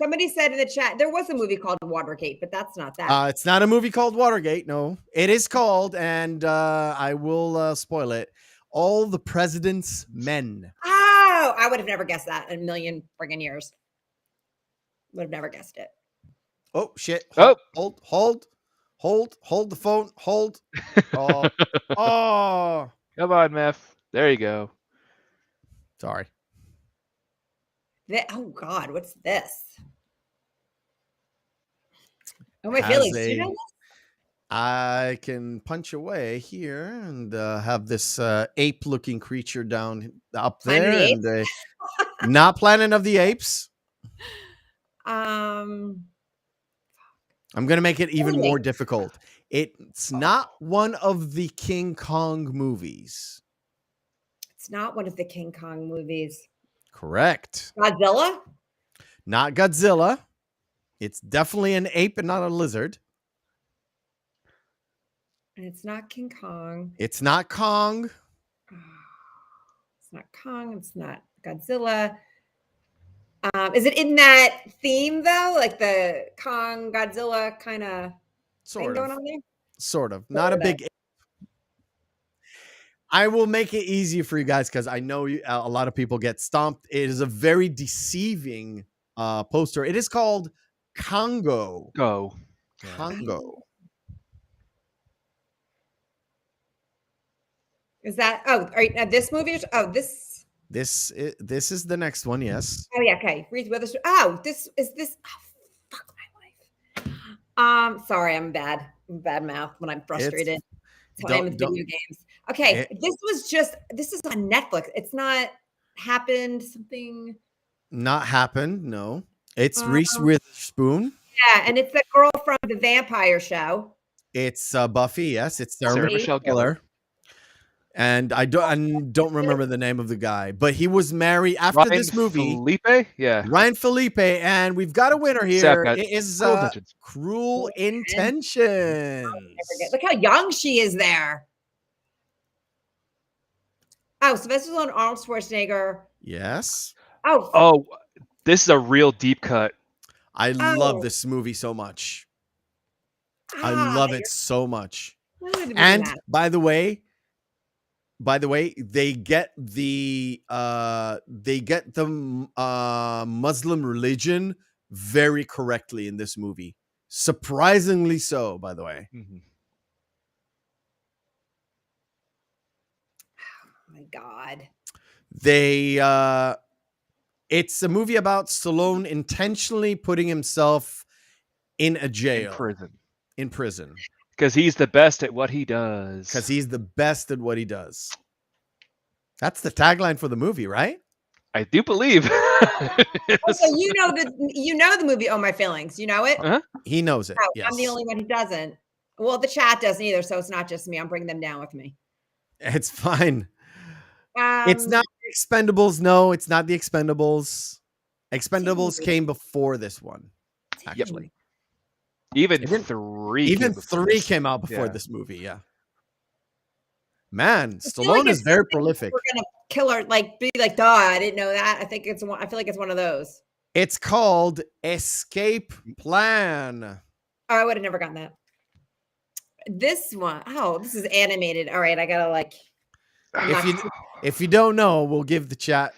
Somebody said in the chat, there was a movie called Watergate, but that's not that. It's not a movie called Watergate. No, it is called, and I will spoil it. All the President's Men. Oh, I would have never guessed that in a million friggin' years. Would have never guessed it. Oh, shit. Hold the phone. Hold. Oh. Come on, Meth. There you go. Sorry. Oh, God. What's this? Oh, my feelings. Do you know this? I can punch away here and have this ape-looking creature down up Planet of there, the and Apes? not Planet of the Apes. Um, I'm gonna make it even more Really? difficult. It's not one of the King Kong movies. it's not one of the King Kong movies. Correct. Godzilla? Not Godzilla. It's definitely an ape and not a lizard. And it's not King Kong. It's not Kong. It's not Kong. It's not Godzilla. Is it in that theme though, like the Kong Godzilla kind of thing Sort going of. on there? Sort of. Not a Sort of. big ape. I will make it easier for you guys because I know a lot of people get stomped. It is a very deceiving poster. It is called Congo. Go. Congo. Is that? Oh, are you, this movie? Oh, this. This is the next one. Yes. Oh yeah. Okay. Reese Witherspoon. Oh, this is this. Oh, fuck my life. Sorry, I'm bad. I'm bad mouth when I'm frustrated. That's how I am with video games. Okay, this is on Netflix. It's not happened. Something. Not happened. No. It's Reese Witherspoon. Yeah, and it's the girl from the Vampire Show. It's Buffy. Yes, it's Sarah Michelle Gellar. And I don't remember the name of the guy, but he was married after Ryan this movie. Felipe? Yeah. Ryan Felipe, and we've got a winner here. Sad It is Cruel Intentions. Look how young she is there. Oh, Sylvester Stallone, Arnold Schwarzenegger. Yes. Oh, this is a real deep cut. I love this movie so much. I love it so much. And by the way, they get the Muslim religion very correctly in this movie. Surprisingly so, by the way. Mm-hmm. Oh my God. It's a movie about Stallone intentionally putting himself in a jail. In prison. Because he's the best at what he does. That's the tagline for the movie, right? I do believe. So you know the movie Oh My Feelings. You know it? Uh-huh. He knows it. Oh, yes. I'm the only one who doesn't. Well, the chat doesn't either, so it's not just me. I'm bringing them down with me. It's fine. It's not the Expendables. No, it's not the Expendables. Expendables came before this one, actually. Even three came out before this movie. Yeah. Man, Stallone is very prolific. We're gonna kill her, be like, duh, I didn't know that. I feel like it's one of those. It's called Escape Plan. Oh, I would have never gotten that. This one, this is animated. All right, I gotta if you don't know, we'll give the chat.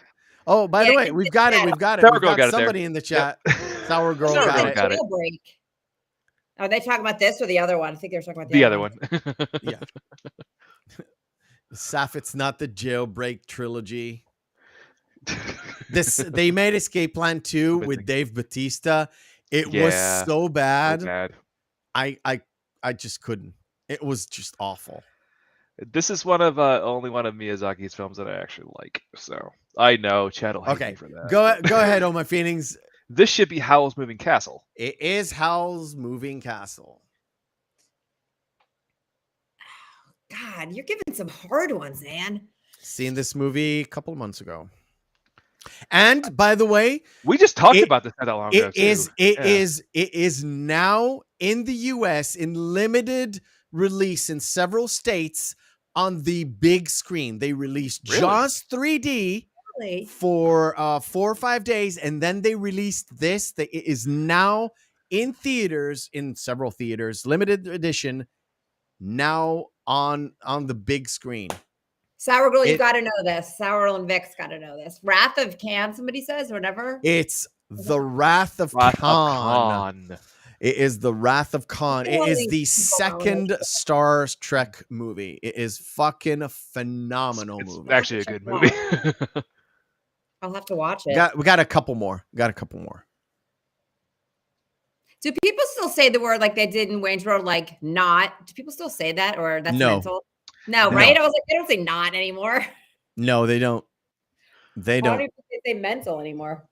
Oh, by the way, we've got it. We've got somebody in the chat. Sour Girl got it. Are they talking about this or the other one? I think they were talking about the other one. Yeah. Saf, it's not the Jailbreak trilogy. They made Escape Plan 2 with Dave Bautista. It was so bad. I just couldn't. It was just awful. This is only one of Miyazaki's films that I actually like. So I know Chad will hate me for that. Go ahead, Oh My Feelings. This should be Howl's Moving Castle. It is Howl's Moving Castle. God, you're giving some hard ones, man. Seen this movie a couple of months ago. And by the way, we just talked about this not that long ago. It is now in the US in limited release in several states on the big screen. They released Jaws 3D for 4 or 5 days, and then they released this. It is now in theaters, in several theaters, limited edition, now on the big screen. Sour Girl, you got to know this. Sour Girl and Vic's got to know this. Wrath of Khan, somebody says, or whatever. It's the Wrath of Khan. It is the Wrath of Khan. It is the second Star Trek movie. It is fucking a phenomenal movie. It's actually a good movie. I'll have to watch it. We got a couple more. Do people still say the word like they did in Wayne's World, like not? Do people still say that, or that's No. mental? No, No. right? I was like, they don't say not anymore. No, they don't. They I don't. don't even think they say mental anymore.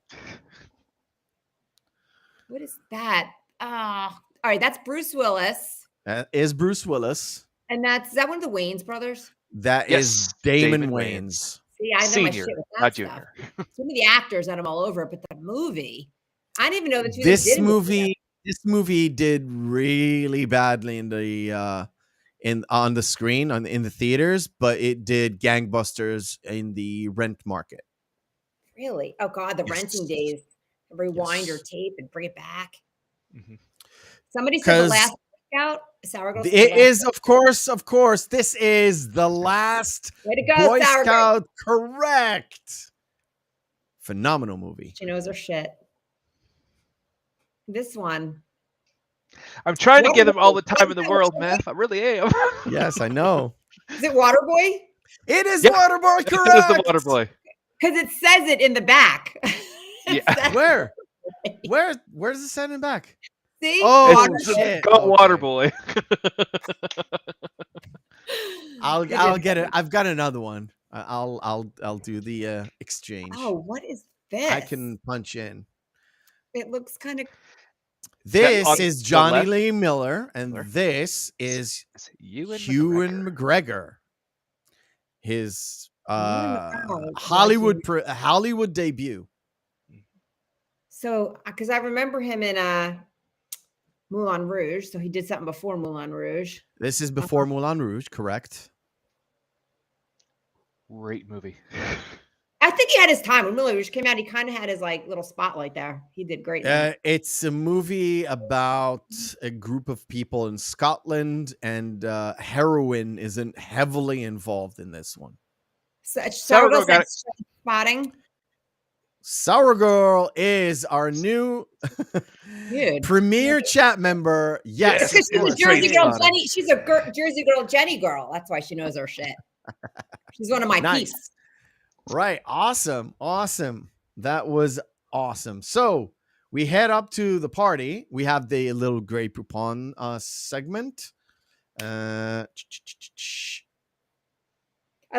What is that? All right, that's Bruce Willis. That is Bruce Willis. And is that one of the Wayans brothers? That Yes, is Damon David Wayans. See, I know my Senior, shit with that not stuff. junior. Some of the actors that I'm all over, but the movie, I didn't even know that This movie did really badly in the on the screen in the theaters, but it did gangbusters in the rent market. Really? Oh God, the renting days. Rewind your Yes. tape and bring it back. Mhm. Somebody said the last Scout. Sour Girl. It is, of course. This is the last Way to go, Boy Sour Girl. Scout. Correct. Phenomenal movie. She knows her shit. This one. I'm trying to give Waterboy. him all the time in the world, man. I really am. Yes, I know. Is it Waterboy? It is Yeah. Waterboy. Correct. It is the Waterboy. Because it says it in the back. Yeah. Where does it say in the back? See? Oh It's shit! called Okay. Waterboy. I'll get it. I've got another one. I'll do the exchange. Oh, what is this? I can punch in. It looks kind of. This is Johnny left. Lee Miller, and Miller. this is Ewan Ewan McGregor. His Oh, Hollywood debut. So, because I remember him in Moulin Rouge, so he did something before Moulin Rouge. This is before Moulin Rouge, correct? Great movie. I think he had his time when Moulin Rouge came out. He kind of had his like little spotlight there. He did great. It's a movie about a group of people in Scotland, and heroin isn't heavily involved in this one. Sour Girl got spotting. Sour Girl is our new premier chat member. Yes, she's a Jersey girl, Jenny. She's a Jersey girl, Jenny girl. That's why she knows her shit. She's one of my peeps. Right. Awesome. That was awesome. So we head up to the party. We have the little Grey Poupon segment. I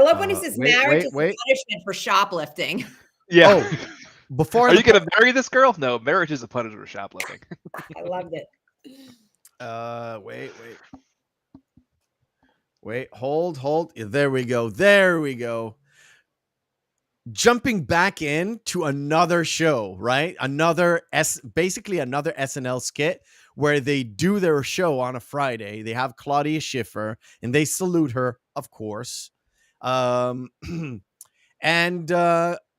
love when he says marriage is a punishment for shoplifting. Yeah. Oh, before are you going to marry this girl? No, marriage is a punishment for shoplifting. I loved it. Wait, hold. There we go. Jumping back into another show, right? Basically another SNL skit where they do their show on a Friday. They have Claudia Schiffer and they salute her, of course. And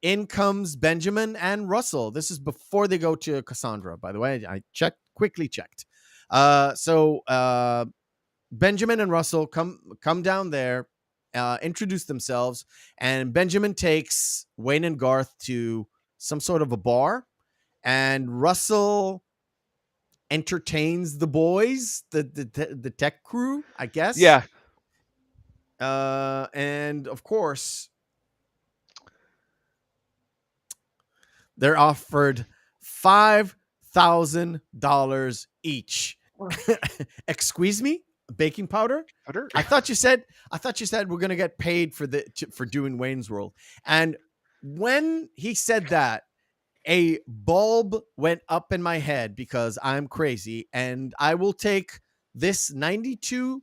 in comes Benjamin and Russell. This is before they go to Cassandra, by the way. I quickly checked. So Benjamin and Russell come down there, introduce themselves, and Benjamin takes Wayne and Garth to some sort of a bar, and Russell entertains the boys, the tech crew, I guess. Yeah. And of course, they're offered $5,000 each. Excuse me? Baking powder? I thought you said we're gonna get paid for doing Wayne's World. And when he said that, a bulb went up in my head because I'm crazy, and I will take this 92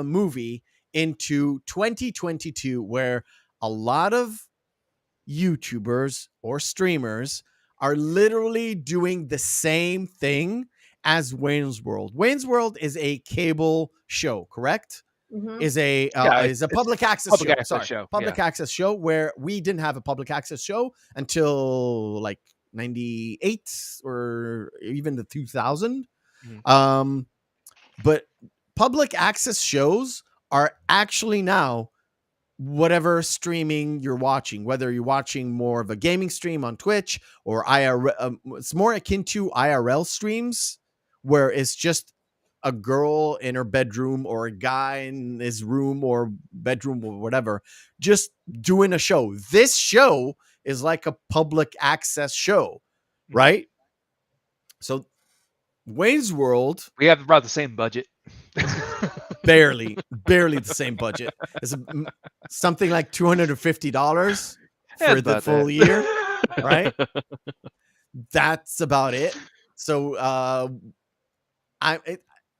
movie into 2022, where a lot of YouTubers or streamers are literally doing the same thing as Wayne's World. Wayne's World is a cable show, correct? Mm-hmm. Is a public access show. Public access show where we didn't have a public access show until like 98 or even the 2000. Mm-hmm. But public access shows are actually now whatever streaming you're watching, whether you're watching more of a gaming stream on Twitch or IRL, it's more akin to IRL streams where it's just a girl in her bedroom or a guy in his room or bedroom or whatever, just doing a show. This show is like a public access show, right? So Wayne's World, We have about the same budget. barely the same budget. It's something like $250 for the full year, right? That's about it. So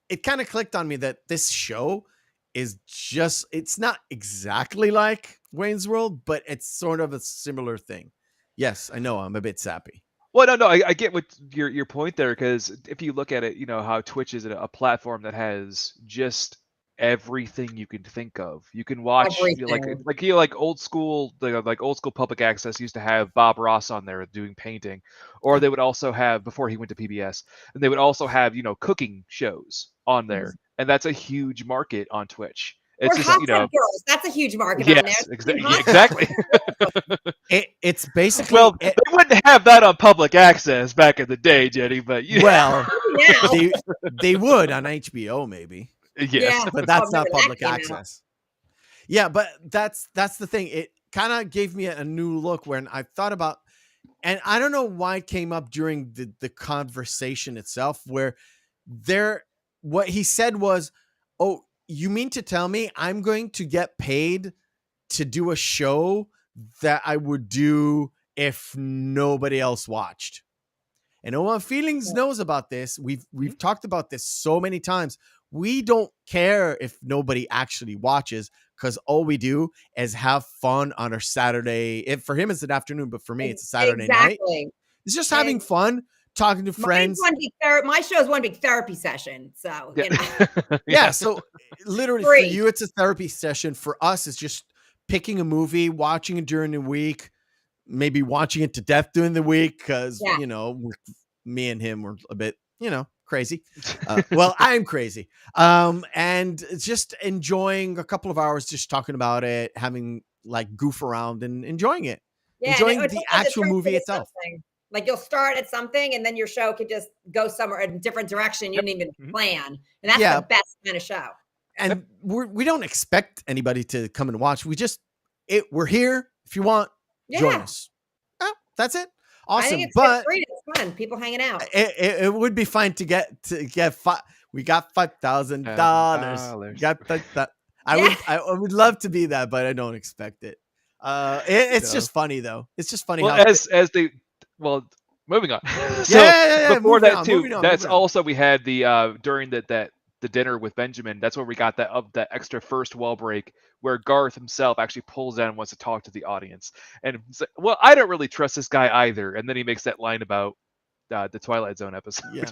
it kind of clicked on me that this show is just, it's not exactly like Wayne's World, but it's sort of a similar thing. Yes, I know I'm a bit sappy. Well, no, I get what your point there, because if you look at it, how Twitch is a platform that has just everything you can think of. You can watch like old school, like old school public access used to have Bob Ross on there doing painting, or they would also have, before he went to PBS, and they would also have cooking shows on there, and that's a huge market on Twitch. It's or just, hot tub girls. That's a huge market on there. Exactly. It's basically, well, they wouldn't have that on public access back in the day, Jenny. But well, they would on HBO maybe. Yes, but that's not public access. Yeah, but that's the thing. It kind of gave me a new look when I thought about, and I don't know why it came up during the conversation itself, where what he said was, "Oh, you mean to tell me I'm going to get paid to do a show that I would do if nobody else watched?" And no one feelings knows about this. We've talked about this so many times. We don't care if nobody actually watches, because all we do is have fun on our Saturday. For him, it's an afternoon, but for me, it's a Saturday night. It's just having fun, talking to friends. My show is one big therapy session. So, yeah. So literally for you, it's a therapy session. For us, it's just picking a movie, watching it during the week, maybe watching it to death during the week, because, me and him were a bit, crazy. Well, I'm crazy. And just enjoying a couple of hours, just talking about it, having like goof around and enjoying it. Enjoying the actual movie itself. Like you'll start at something and then your show could just go somewhere in a different direction you didn't even plan. And that's the best kind of show. And we don't expect anybody to come and watch. We're here. If you want, join us. Oh, that's it. Awesome. I think it's free. It's fun. People hanging out. It would be fine to get we got $5,000. Got that. I would love to be that, but I don't expect it. It's just funny though. It's just funny. Well, moving on. So before that too, that's also, we had the during the dinner with Benjamin. That's where we got that extra first wall break, where Garth himself actually pulls down and wants to talk to the audience. And he's like, well, I don't really trust this guy either. And then he makes that line about the Twilight Zone episode. Yeah.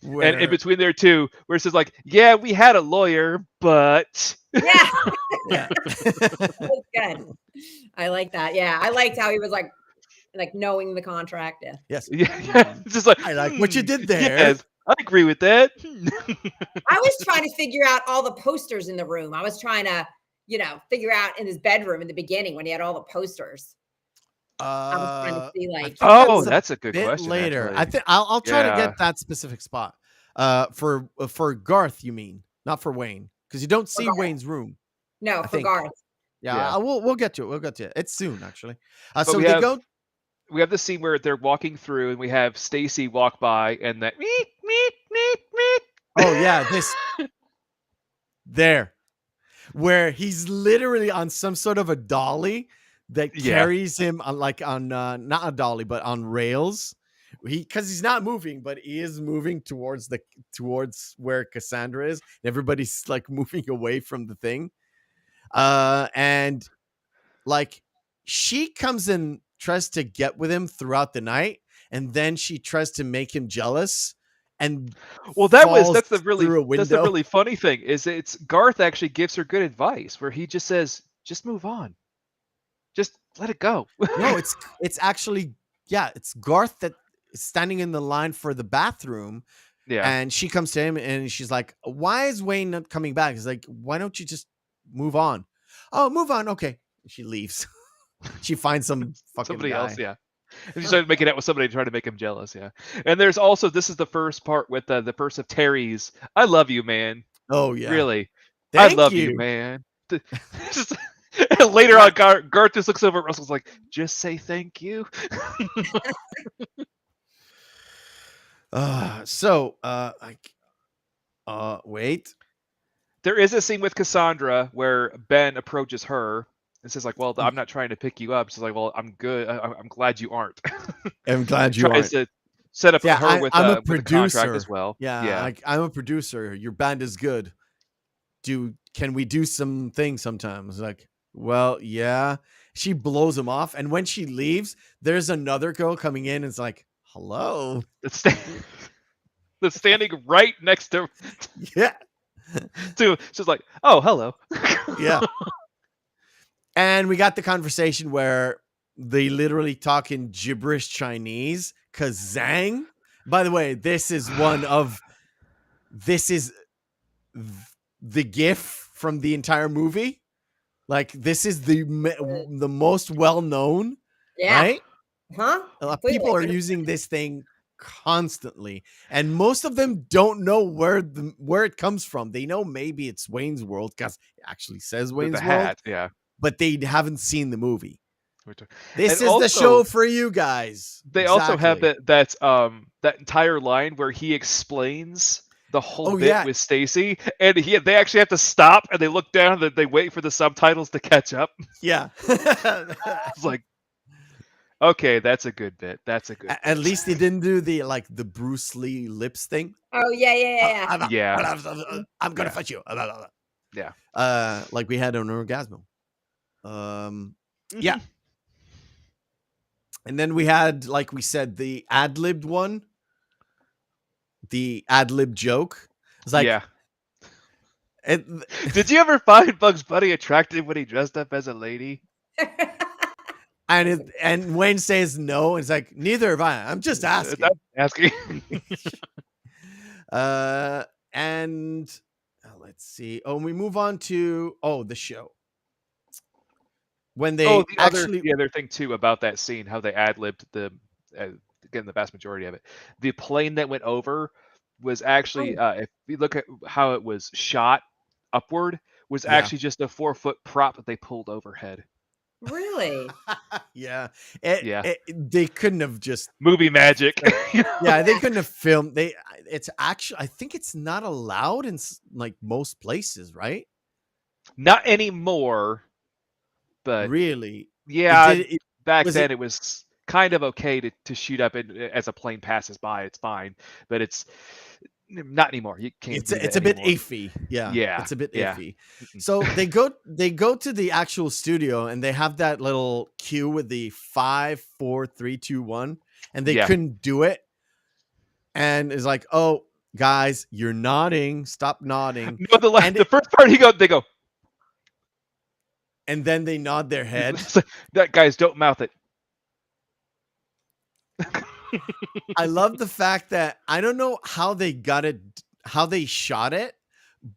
And in between there too, where it says like, yeah, we had a lawyer, but yeah. That's good. I like that. Yeah, I liked how he was like knowing the contract. Yeah. Yes. Yeah. Just like, I like what you did there. Yes, I agree with that. I was trying to figure out all the posters in the room. I was trying to, figure out in his bedroom in the beginning when he had all the posters. I was trying to see like. Oh, that's a good question. Later, actually. I think I'll try to get that specific spot. For Garth, you mean, not for Wayne, because you don't see Wayne's room. No, for Garth. Yeah. We'll get to it. We'll get to it. It's soon, actually. So we have the scene where they're walking through, and we have Stacy walk by, and that meet. Oh yeah, this there, where he's literally on some sort of a dolly that carries him on not a dolly but on rails. Because he's not moving, but he is moving towards where Cassandra is. Everybody's like moving away from the thing, and like she comes and tries to get with him throughout the night, and then she tries to make him jealous. And that's the really funny thing is it's Garth actually gives her good advice, where he just says, just move on, just let it go. No, it's actually it's Garth that is standing in the line for the bathroom. Yeah, and she comes to him and she's like, why is Wayne not coming back? He's like, why don't you just move on? Oh, move on. Okay. She leaves. She finds somebody guy. Else. Yeah. And she started making out with somebody to try to make him jealous. Yeah. And there's also, this is the first part with the first of Terry's, I love you, man. Oh yeah. Really. I love you, man. Later on, Garth just looks over at Russell's like, just say thank you. Wait. There is a scene with Cassandra where Ben approaches her and says like, "Well, I'm not trying to pick you up." She's like, "Well, I'm good. I'm glad you aren't." I'm glad you Tries aren't. to set up Yeah, her with I'm a with a contract producer. as well. Yeah, I'm a producer. Your band is good. Can we do some things sometimes? Like, well, yeah. She blows him off, and when she leaves, there's another girl coming in and it's like, hello. That's standing right next to Yeah. she's like, "Oh, hello." Yeah. And we got the conversation where they literally talk in gibberish Chinese. Kazang. By the way, this is the gif from the entire movie. Like, this is the most well known, Yeah. right? Huh? People are using this thing constantly, and most of them don't know where it comes from. They know maybe it's Wayne's World because it actually says The Wayne's World, hat, yeah. but they haven't seen the movie. And This is also, the show for you guys. They also have that entire line where he explains the whole bit with Stacy, and they actually have to stop and they look down and they wait for the subtitles to catch up. Yeah. It's like, okay, that's a good bit. That's a good bit. At least they didn't do the Bruce Lee lips thing. Oh yeah. Yeah. I'm gonna fight you. Yeah. Like we had on Orgasmo. Yeah. And then we had, like we said, the ad-libbed one. The ad-lib joke. It's like, yeah. Did you ever find Bugs Bunny attractive when he dressed up as a lady? And Wayne says no. And it's like, neither have I. I'm just asking. And let's see. Oh, we move on to the show. When they the other thing too about that scene, how they ad-libbed again the vast majority of it. The plane that went over was actually if you look at how it was shot upward, was actually just a 4-foot prop that they pulled overhead. Really? Yeah. They couldn't have just movie magic. Yeah, they couldn't have filmed. It's actually, I think it's not allowed in like most places, right? Not anymore. But really, yeah, back then it was kind of okay to shoot up as a plane passes by. It's fine, but it's not anymore. You can't. It's a bit iffy. Yeah, it's a bit iffy. So they go to the actual studio and they have that little cue with the 5, 4, 3, 2, 1, and they couldn't do it. And it's like, oh, guys, you're nodding. Stop nodding. No, the first part they go. And then they nod their head. That guys don't mouth it. I love the fact that I don't know how they got it, how they shot it,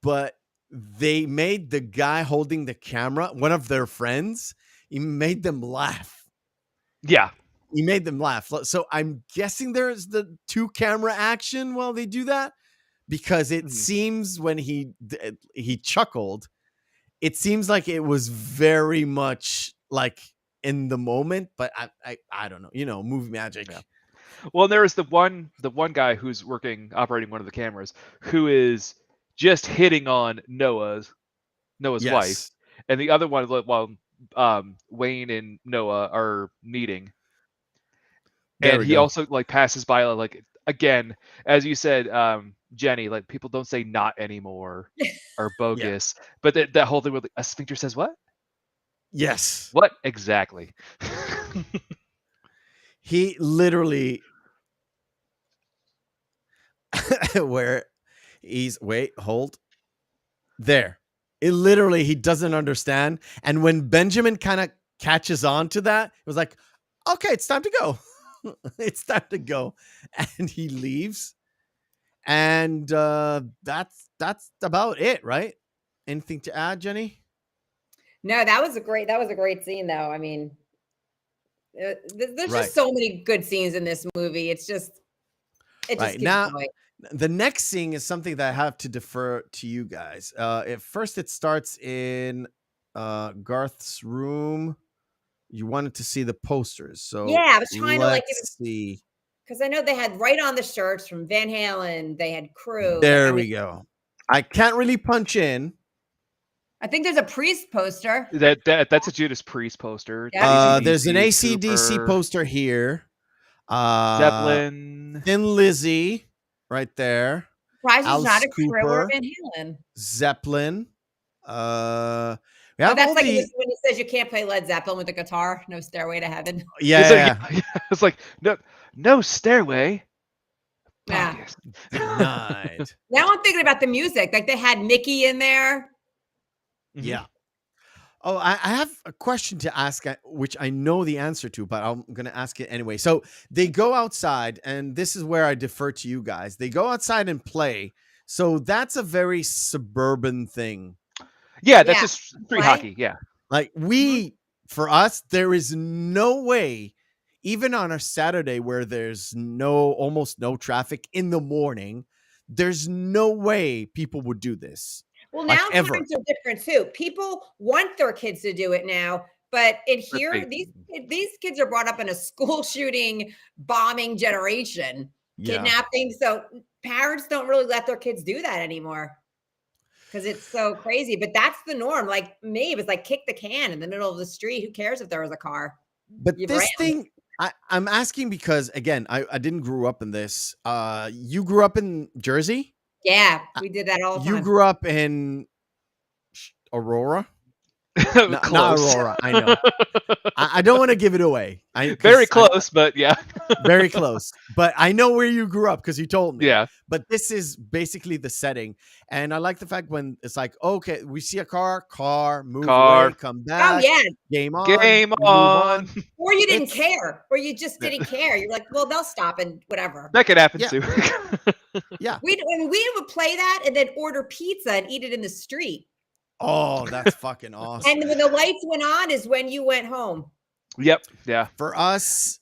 but they made the guy holding the camera, one of their friends, he made them laugh. Yeah. He made them laugh. So I'm guessing there's the 2 camera action while they do that, because it seems when he chuckled, it seems like it was very much like in the moment, but I don't know, movie magic. Yeah. Well, there is the one guy who's operating one of the cameras, who is just hitting on Noah's wife, and the other one while Wayne and Noah are meeting, and he also passes by again, as you said, Jenny, people don't say not anymore or bogus, but that whole thing with a sphincter says what? Yes. What exactly? He literally where he's hold there. It literally, he doesn't understand. And when Benjamin kind of catches on to that, it was like, okay, it's time to go. It's time to go. And he leaves. And that's about it, right? Anything to add, Jenny? No, that was a great scene, though. I mean, there's just so many good scenes in this movie. It just keeps going. The next scene is something that I have to defer to you guys. At first, it starts in Garth's room. You wanted to see the posters, so yeah, I was trying to see. Because I know they had right on the shirts from Van Halen. They had Crew. There we go. I can't really punch in. I think there's a Priest poster. That's a Judas Priest poster. Yeah. There's an AC/DC, AC/DC Cooper, poster here. Zeppelin. Thin Lizzy, right there. Surprised it's not a Cooper, Crew or Van Halen. Zeppelin. We Oh, have that's all like the. when he says you can't play Led Zeppelin with a guitar. No Stairway to Heaven. Yeah. It's like no Stairway. Yeah. Denied. Now I'm thinking about the music. Like they had Mickey in there. Yeah. Oh, I have a question to ask, which I know the answer to, but I'm going to ask it anyway. So they go outside, and this is where I defer to you guys. They go outside and play. So that's a very suburban thing. Yeah, that's just street hockey. Yeah. Like for us, there is no way, even on a Saturday where there's almost no traffic in the morning, there's no way people would do this. Well, now times are different too. People want their kids to do it now, but in here, these kids are brought up in a school shooting, bombing generation, kidnapping. So parents don't really let their kids do that anymore because it's so crazy. But that's the norm. Like me, it was like kick the can in the middle of the street. Who cares if there was a car? But this thing, I'm asking because, again, I didn't grow up in this. You grew up in Jersey? Yeah, we did that all the time. You grew up in Aurora? Not Aurora, I know. I don't want to give it away. Very close, but yeah. Very close. But I know where you grew up because you told me. Yeah. But this is basically the setting. And I like the fact when it's like, okay, we see a car, move away, come back. Oh, yeah. Game on. Game on. Or you didn't care. Or you just didn't care. You're like, well, they'll stop and whatever. That could happen too. Yeah. We would play that and then order pizza and eat it in the street. Oh, that's fucking awesome. And when the lights went on is when you went home. Yep. Yeah. For us,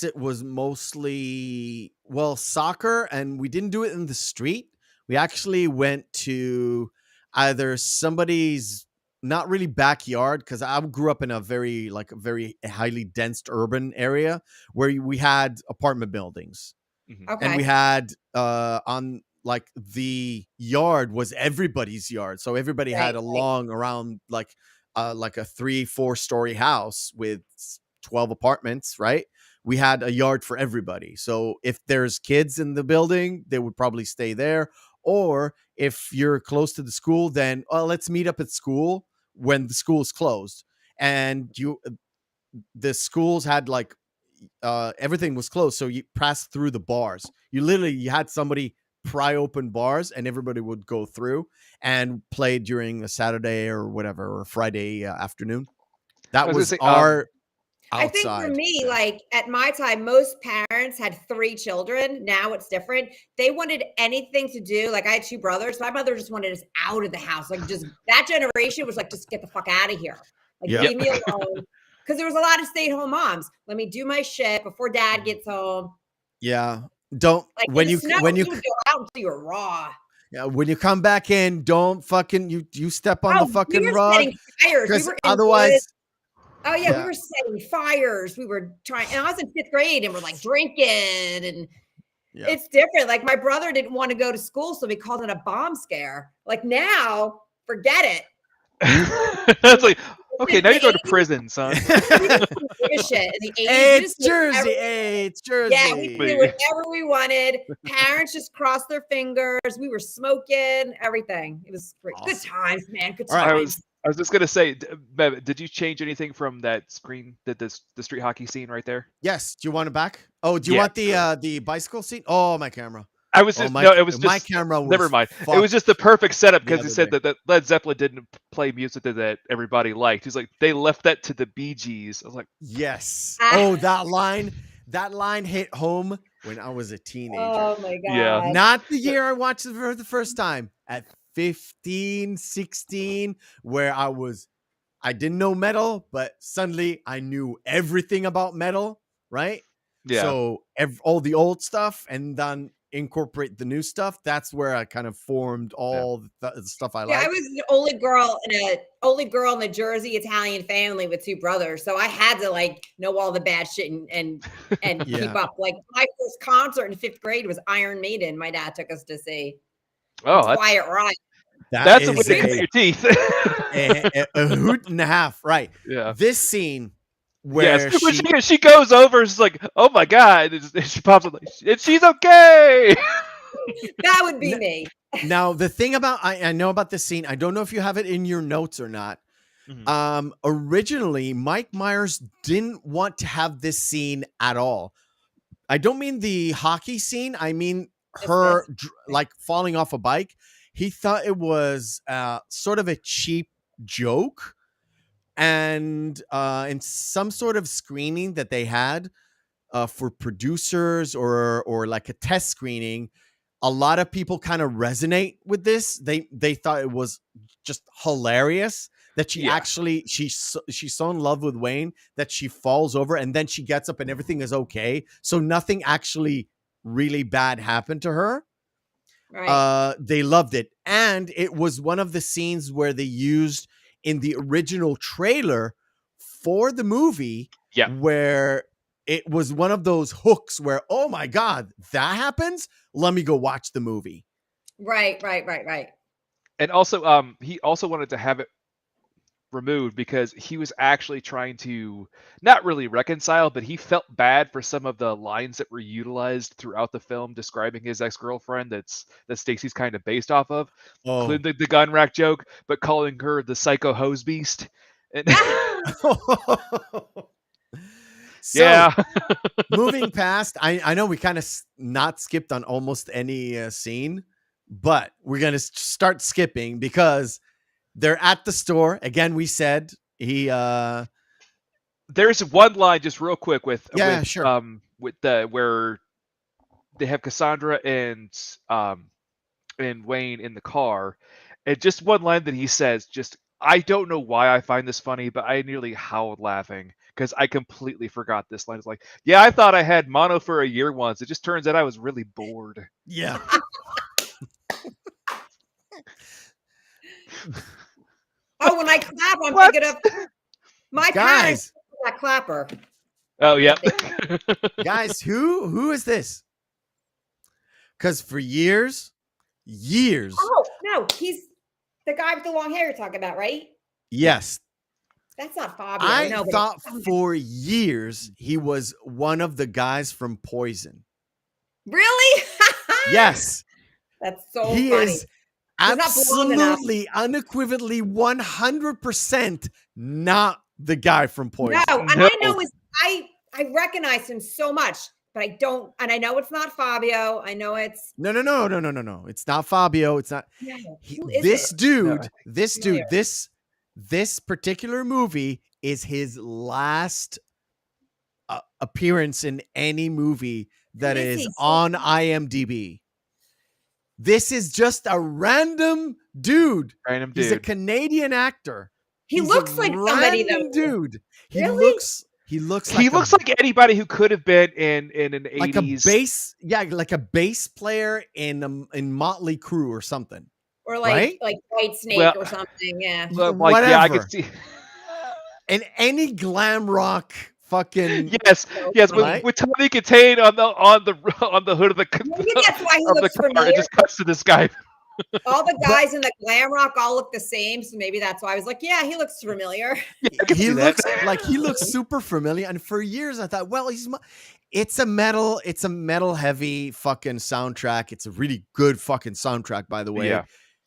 it was mostly, soccer, and we didn't do it in the street. We actually went to either somebody's not really backyard, because I grew up in a very highly dense urban area where we had apartment buildings. Okay. And we had on like the yard was everybody's yard. So everybody had a long around like a 3-4 story house with 12 apartments, right? We had a yard for everybody. So if there's kids in the building, they would probably stay there. Or if you're close to the school, then let's meet up at school when the school is closed. And the schools had like everything was closed, so you passed through the bars. You had somebody pry open bars, and everybody would go through and play during a Saturday or whatever, or Friday afternoon. That was our outside. I think for me, like at my time, most parents had 3 children. Now it's different. They wanted anything to do. Like I had 2 brothers. My mother just wanted us out of the house. Like just that generation was like, just get the fuck out of here. Like leave me alone. Because there was a lot of stay-at-home moms. Let me do my shit before dad gets home. Yeah. Don't like when you go out until you're raw. Yeah, when you come back in, don't fucking you step on the fucking rug. Because otherwise. We were setting fires. We were trying, and I was in 5th grade, and we're like drinking, and it's different. Like my brother didn't want to go to school, so we called it a bomb scare. Like now, forget it. That's like, okay, now you go to prison, son. It's Jersey. It's Jersey. Yeah, we could do whatever we wanted. Parents just crossed their fingers. We were smoking, everything. It was great. Awesome. Good times, man. Good times. I was just gonna say, did you change anything from that screen? The street hockey scene right there? Yes. Do you want it back? Oh, do you want the bicycle scene? Oh, my camera. I was just it was just my camera. Never mind. It was just the perfect setup because he said that Led Zeppelin didn't play music that everybody liked. He's like, they left that to the Bee Gees. I was like, yes. Oh, that line hit home when I was a teenager. Oh my god. Yeah. Not the year I watched it for the first time. At 15, 16, where I didn't know metal, but suddenly I knew everything about metal, right? Yeah. So all the old stuff, and then incorporate the new stuff, that's where I kind of formed all the stuff I like. I was the only girl in a Jersey Italian family with 2 brothers, so I had to like know all the bad shit and keep up. Like my first concert in 5th grade was Iron Maiden. My dad took us to see. Oh, Quiet Riot. That's a way to cut your teeth. a hoot and a half, right? Yeah. This scene where she goes over, she's like, "Oh my god!" And she pops up, and she's okay. That would be me. Now, the thing about I know about this scene, I don't know if you have it in your notes or not. Mm-hmm. Originally, Mike Myers didn't want to have this scene at all. I don't mean the hockey scene. I mean her like falling off a bike. He thought it was sort of a cheap joke. And in some sort of screening that they had for producers or like a test screening, a lot of people kind of resonate with this. They thought it was just hilarious that she actually she's so in love with Wayne that she falls over and then she gets up and everything is okay. So nothing actually really bad happened to her. Right. They loved it. And it was one of the scenes where they used in the original trailer for the movie, where it was one of those hooks where, oh my God, that happens? Let me go watch the movie. Right. And also, he also wanted to have it removed because he was actually trying to not really reconcile, but he felt bad for some of the lines that were utilized throughout the film describing his ex-girlfriend that Stacy's kind of based off of, including the gun rack joke, but calling her the psycho hose beast. And so, moving past, I know we kind of not skipped on almost any scene, but we're going to start skipping because they're at the store. Again, we said there's one line just real quick with where they have Cassandra and Wayne in the car, and just one line that he says, I don't know why I find this funny, but I nearly howled laughing because I completely forgot this line. It's like, I thought I had mono for a year once. It just turns out I was really bored. Yeah. Oh, when I clap, I'm thinking of my parents. That clapper. Oh yeah, guys, who is this? Because for years. Oh no, he's the guy with the long hair you're talking about, right? Yes. That's not Fabio. I thought for years he was one of the guys from Poison. Really? Yes. That's so funny. He is absolutely, unequivocally, 100% not the guy from Poison. No, and I know I recognize him so much, but I don't, and I know it's not Fabio. I know it's no. It's not Fabio. It's not. No, This particular movie is his last appearance in any movie that is on IMDb. This is just a random dude. He's a Canadian actor. He looks like somebody though. Dude. He really? He looks like anybody who could have been in an 80s. Like a bass player in Motley Crue or something. Or like White Snake or something, yeah. Whatever. I could see. And any glam rock fucking yes, with Tony Katane on the hood of the maybe that's why he looks car. familiar. It just cuts to this guy. All the guys in the glam rock all look the same, so maybe that's why I was like, yeah, he looks familiar. He looks super familiar. And for years I thought, well, it's a metal heavy fucking soundtrack. It's a really good fucking soundtrack, by the way. Yeah.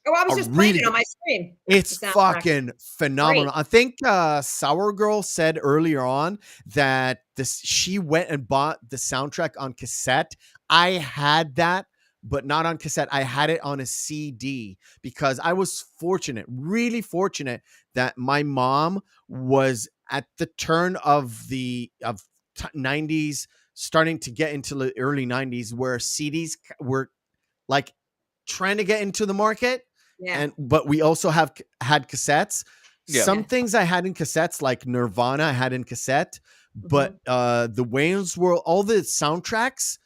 Oh, I was just playing it on my screen. It's fucking phenomenal. Great. I think Sour Girl said earlier on that she went and bought the soundtrack on cassette. I had that, but not on cassette. I had it on a CD because I was really fortunate that my mom was at the turn of the 90s, starting to get into the early 90s, where CDs were like trying to get into the market. Yeah. But we also had cassettes. Yeah. Some things I had in cassettes, like Nirvana, I had in cassette. But the Wayne's World, all the soundtracks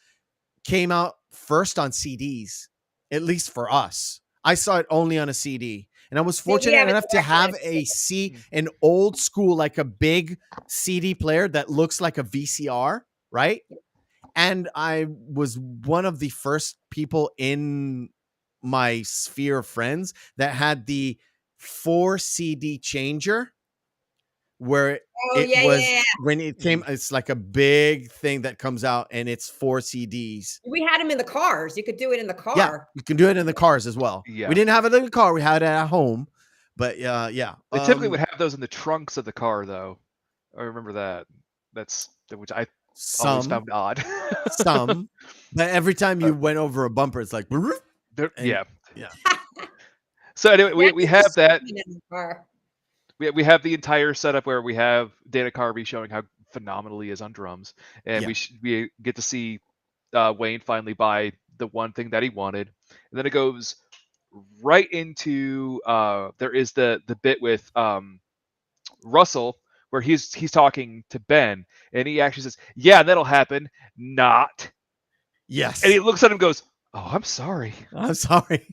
came out first on CDs, at least for us. I saw it only on a CD. And I was fortunate enough to have an old school, like a big CD player that looks like a VCR, right? And I was one of the first people in my sphere of friends that had the 4 CD changer, where when it came, it's like a big thing that comes out and it's 4 CDs. We had them in the cars. You could do it in the car. Yeah, you can do it in the cars as well. Yeah. We didn't have it in the car. We had it at home. But yeah. They typically would have those in the trunks of the car, though. I remember that. Which I always found odd. Some. But every time you went over a bumper, it's like... Yeah. So anyway, we have that. We have the entire setup where we have Dana Carvey showing how phenomenal he is on drums, and we get to see Wayne finally buy the one thing that he wanted, and then it goes right into there is the bit with Russell where he's talking to Ben, and he actually says, "Yeah, that'll happen." Not. Yes. And he looks at him and goes, "Oh, I'm sorry." I'm sorry.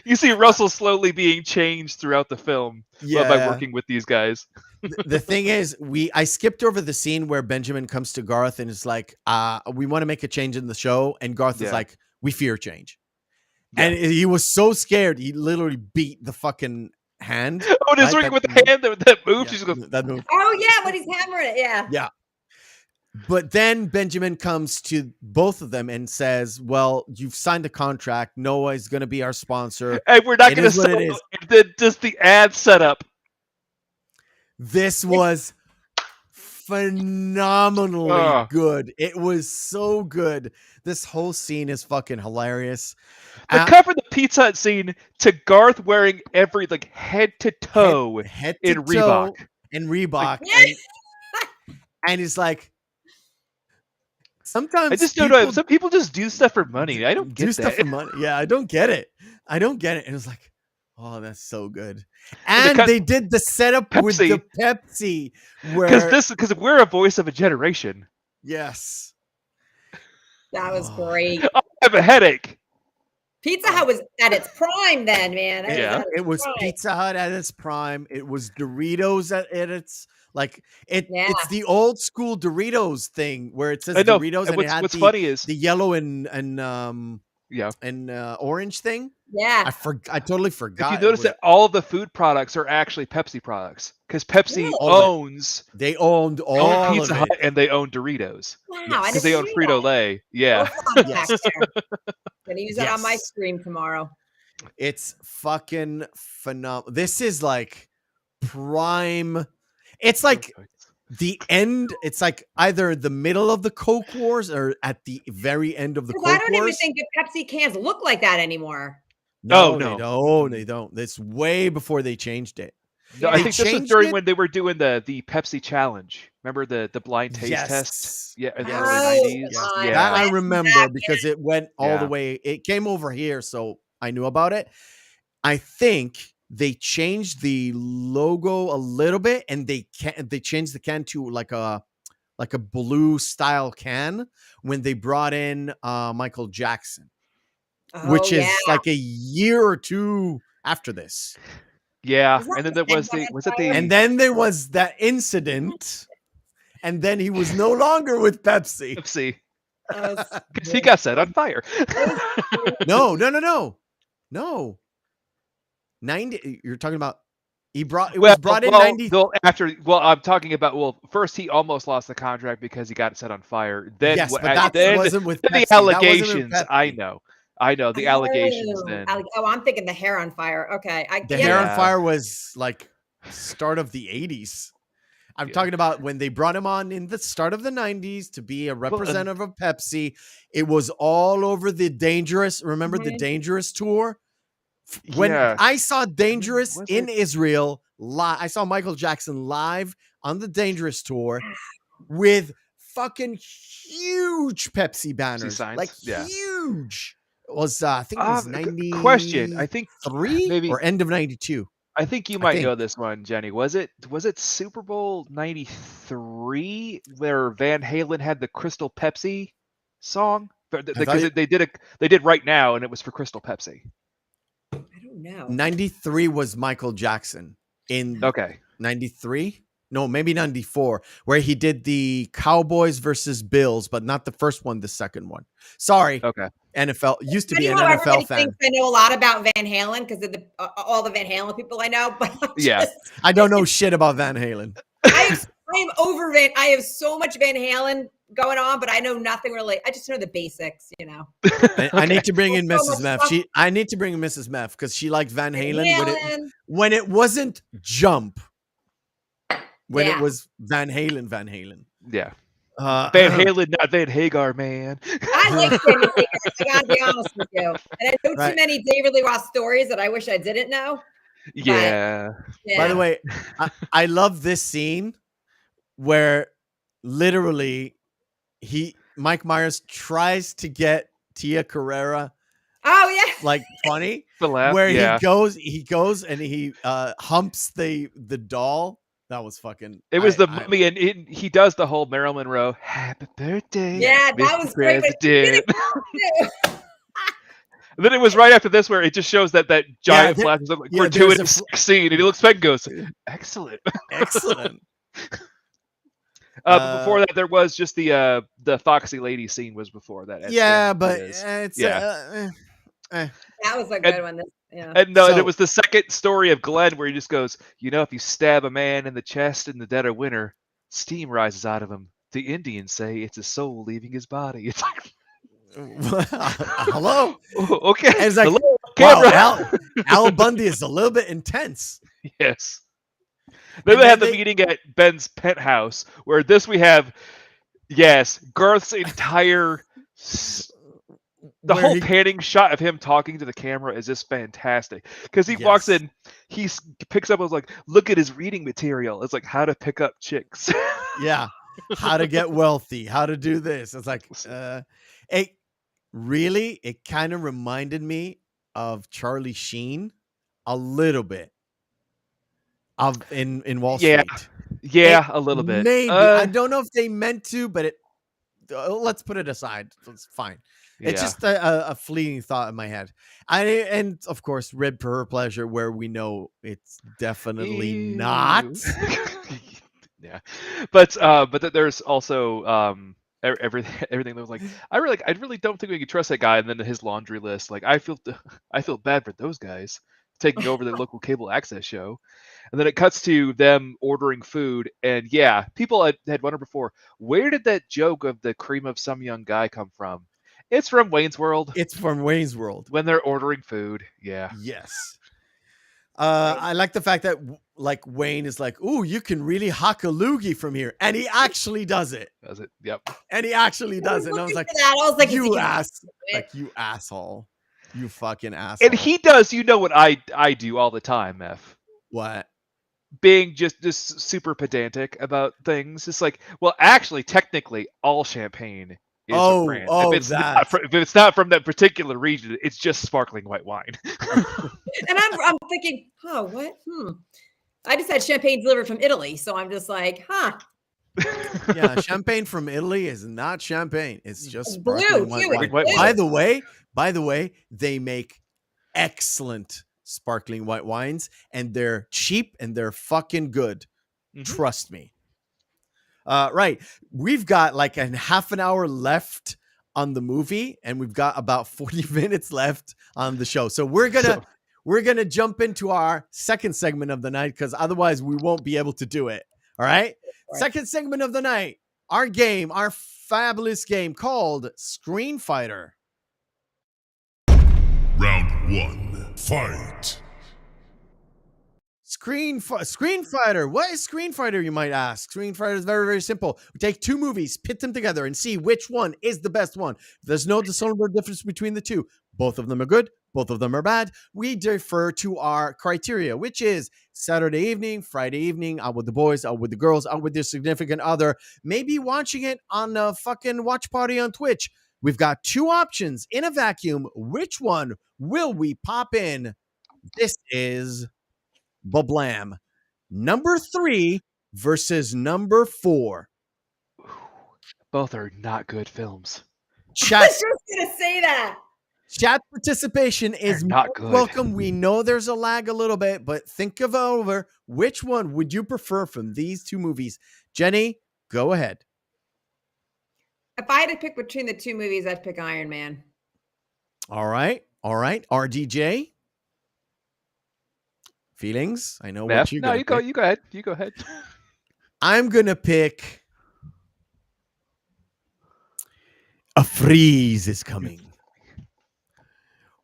You see Russell slowly being changed throughout the film by working with these guys. The thing is, I skipped over the scene where Benjamin comes to Garth and is like, we want to make a change in the show. And Garth is like, we fear change. Yeah. And he was so scared. He literally beat the fucking hand. Oh, it is right? With the hand that moved. Yeah, that moved. Oh, yeah, when he's hammering it. Yeah. Yeah. But then Benjamin comes to both of them and says, well, you've signed a contract. Noah is going to be our sponsor. And we're not going to sell just the ad setup. This was phenomenally good. It was so good. This whole scene is fucking hilarious. The cut from the Pizza Hut scene to Garth wearing every head to toe in Reebok. And it's like, sometimes I just don't know. Some people just do stuff for money. I don't get that. Stuff for money. Yeah, I don't get it. And it's like, oh, that's so good. And they did the setup with the Pepsi, because we're a voice of a generation. Yes, that was great. I have a headache. Pizza Hut was at its prime then, man. It was Pizza Hut at its prime. It was Doritos at its. It's the old school Doritos thing where it says Doritos and it had what's funny is the yellow and orange thing. Yeah, I totally forgot. If you notice that all of the food products are actually Pepsi products because Pepsi owns. They owned all Pizza Hut and they own Doritos. Wow, because they own Frito-Lay. Yeah, gonna use that on my stream tomorrow. It's fucking phenomenal. This is like prime. It's like the end. It's like either the middle of the Coke Wars or at the very end of the Coke Wars. I don't even think that Pepsi cans look like that anymore. No, they don't. It's way before they changed it. No, I think this was during when they were doing the Pepsi challenge. Remember the blind taste test? Yeah, in the early 90s. Yeah. That I remember because it went all the way. It came over here, so I knew about it. I think they changed the logo a little bit, and they changed the can to like a blue style can when they brought in Michael Jackson, which is like a year or two after this. Yeah, and then there was that incident, and then he was no longer with Pepsi. Because he got set on fire. No. 90. You're talking about was brought in 90. I'm talking about first he almost lost the contract because he got set on fire. Then but that wasn't with Pepsi. The allegations. I know the allegations. Then I'm thinking the hair on fire. Okay, the hair on fire was like start of the 80s. I'm talking about when they brought him on in the start of the 90s to be a representative of Pepsi. It was all over the Dangerous. Remember the Dangerous tour? When I saw Dangerous in Israel live, I saw Michael Jackson live on the Dangerous tour with fucking huge Pepsi banners, huge. It was I think it was 90. Question: I think 3 maybe or end of 92. I think you might know this one, Jenny. Was it Super Bowl 93 where Van Halen had the Crystal Pepsi song? Because they did Right Now, and it was for Crystal Pepsi. I don't know. 93 was Michael Jackson in 93. No, maybe 94, where he did the Cowboys versus Bills, but not the first one, the second one. Sorry. Okay. NFL used to be an Everybody NFL fan. thinks I know a lot about Van Halen because of all the Van Halen people I know, but I don't know shit about Van Halen. I am over Van. I have so much Van Halen going on, but I know nothing really. I just know the basics, you know. I need to bring in Mrs. Meff. I need to bring in Mrs. Meff because she liked Van Halen when it wasn't Jump. When it was Van Halen. Yeah. Van Halen, not Van Hagar, man. I like Van Hagar. I gotta be honest with you. And I know too many David Lee Roth stories that I wish I didn't know. Yeah. By the way, I love this scene where literally Mike Myers tries to get Tia Carrera. Oh yeah, like funny. Where he goes and he humps the doll. That was fucking. It was the mummy, and he does the whole Marilyn Monroe "Happy Birthday." Yeah, that was great. And then it was right after this where it just shows that giant flash is like gratuitous scene, and he looks back and goes, "Excellent, excellent." But before that, there was just the Foxy Lady scene was before that. Yeah, but it's that was a good one. Yeah. And it was the second story of Glenn where he just goes, if you stab a man in the chest in the dead of winter, steam rises out of him. The Indians say it's a soul leaving his body. It's like, hello. Okay. And it's like, hello, wow, Al Bundy is a little bit intense. Yes. Then they have the meeting at Ben's penthouse, where we have, Garth's entire. The whole panning shot of him talking to the camera is just fantastic because he walks in, he picks up. I was like, look at his reading material. It's like how to pick up chicks. Yeah, how to get wealthy, how to do this. It's like, it kind of reminded me of Charlie Sheen a little bit. In Wall Street. Yeah, a little bit. Maybe I don't know if they meant to, but let's put it aside. It's fine. It's just a fleeting thought in my head. And of course, Rib for her pleasure, where we know it's definitely not. Yeah, but there's also everything that was like, I really don't think we can trust that guy. And then his laundry list, like I feel bad for those guys taking over the local cable access show. And then it cuts to them ordering food, and people had wondered before, where did that joke of the cream of some young guy come from? It's from Wayne's World. It's from Wayne's World. When they're ordering food. Yeah. Yes. I like the fact that like Wayne is like, ooh, you can really hock a loogie from here. And he actually does it. Does it? Yep. And he actually does it. And I was like, you asshole. You fucking asshole. And he does, what I do all the time, F. What? Being just super pedantic about things. It's like, well, actually, technically, all champagne is from France. If it's not from that particular region, it's just sparkling white wine. And I'm thinking, what? I just had champagne delivered from Italy, so I'm just like, Yeah, champagne from Italy is not champagne. It's just sparkling white wine. By the way, they make excellent sparkling white wines, and they're cheap and they're fucking good. Mm-hmm. Trust me. Right. We've got like a half an hour left on the movie, and we've got about 40 minutes left on the show. So we're gonna jump into our second segment of the night, because otherwise we won't be able to do it. All right. Second segment of the night, our fabulous game called Screen Fighter. Round 1, fight. Screen Fighter. What is Screen Fighter, you might ask? Screen Fighter is very, very simple. We take two movies, pit them together, and see which one is the best one. There's no discernible difference between the two. Both of them are good. Both of them are bad. We defer to our criteria, which is Saturday evening, Friday evening, out with the boys, out with the girls, out with their significant other, maybe watching it on a fucking watch party on Twitch. We've got two options in a vacuum. Which one will we pop in? This is Bablam. Number 3 versus number 4. Both are not good films. I was just gonna say that. Chat participation is not good. welcome. We know there's a lag a little bit, but think of over which one would you prefer from these two movies? Jenny, go ahead. If I had to pick between the two movies, I'd pick Iron Man. All right. RDJ. Feelings? I know what you're you go ahead. You go ahead. I'm gonna pick A Freeze is Coming.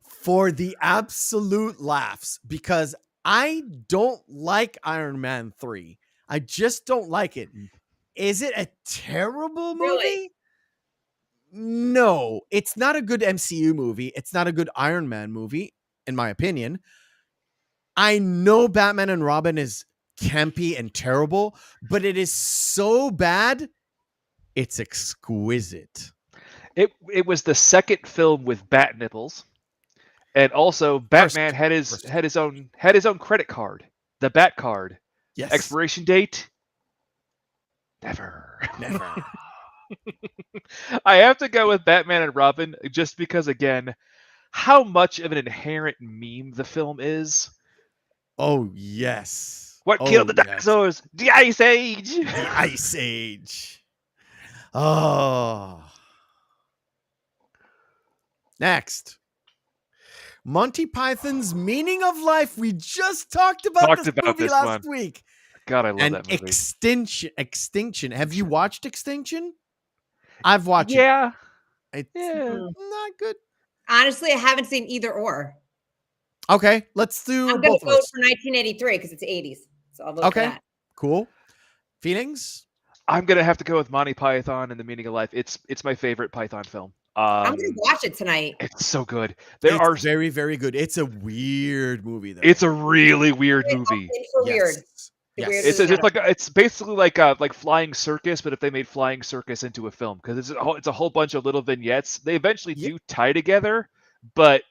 For the absolute laughs, because I don't like Iron Man 3. I just don't like it. Is it a terrible movie? Really? No, it's not a good MCU movie. It's not a good Iron Man movie, in my opinion. I know Batman and Robin is campy and terrible, but it is so bad, it's exquisite. It was the second film with bat nipples. And also, Batman had his own credit card, the Bat card. Yes. Expiration date? Never. I have to go with Batman and Robin just because, again, how much of an inherent meme the film is. Oh yes. What killed the dinosaurs? Yes. The Ice Age. The Ice Age. Oh. Next. Monty Python's Meaning of Life. We just talked about this movie last week. God, I love that movie. Extinction. Have you watched Extinction? I've watched it. Yeah. It's not good. Honestly, I haven't seen either or. Okay, let's do I'm going both to vote for 1983 because it's 80s. So I'll vote for that. Cool. Feelings? I'm going to have to go with Monty Python and The Meaning of Life. It's my favorite Python film. I'm going to watch it tonight. It's so good. It's very, very good. It's a weird movie, though. It's a really weird movie. It's so weird. Yes. It's basically like Flying Circus, but if they made Flying Circus into a film, because it's a whole bunch of little vignettes. They eventually do tie together, but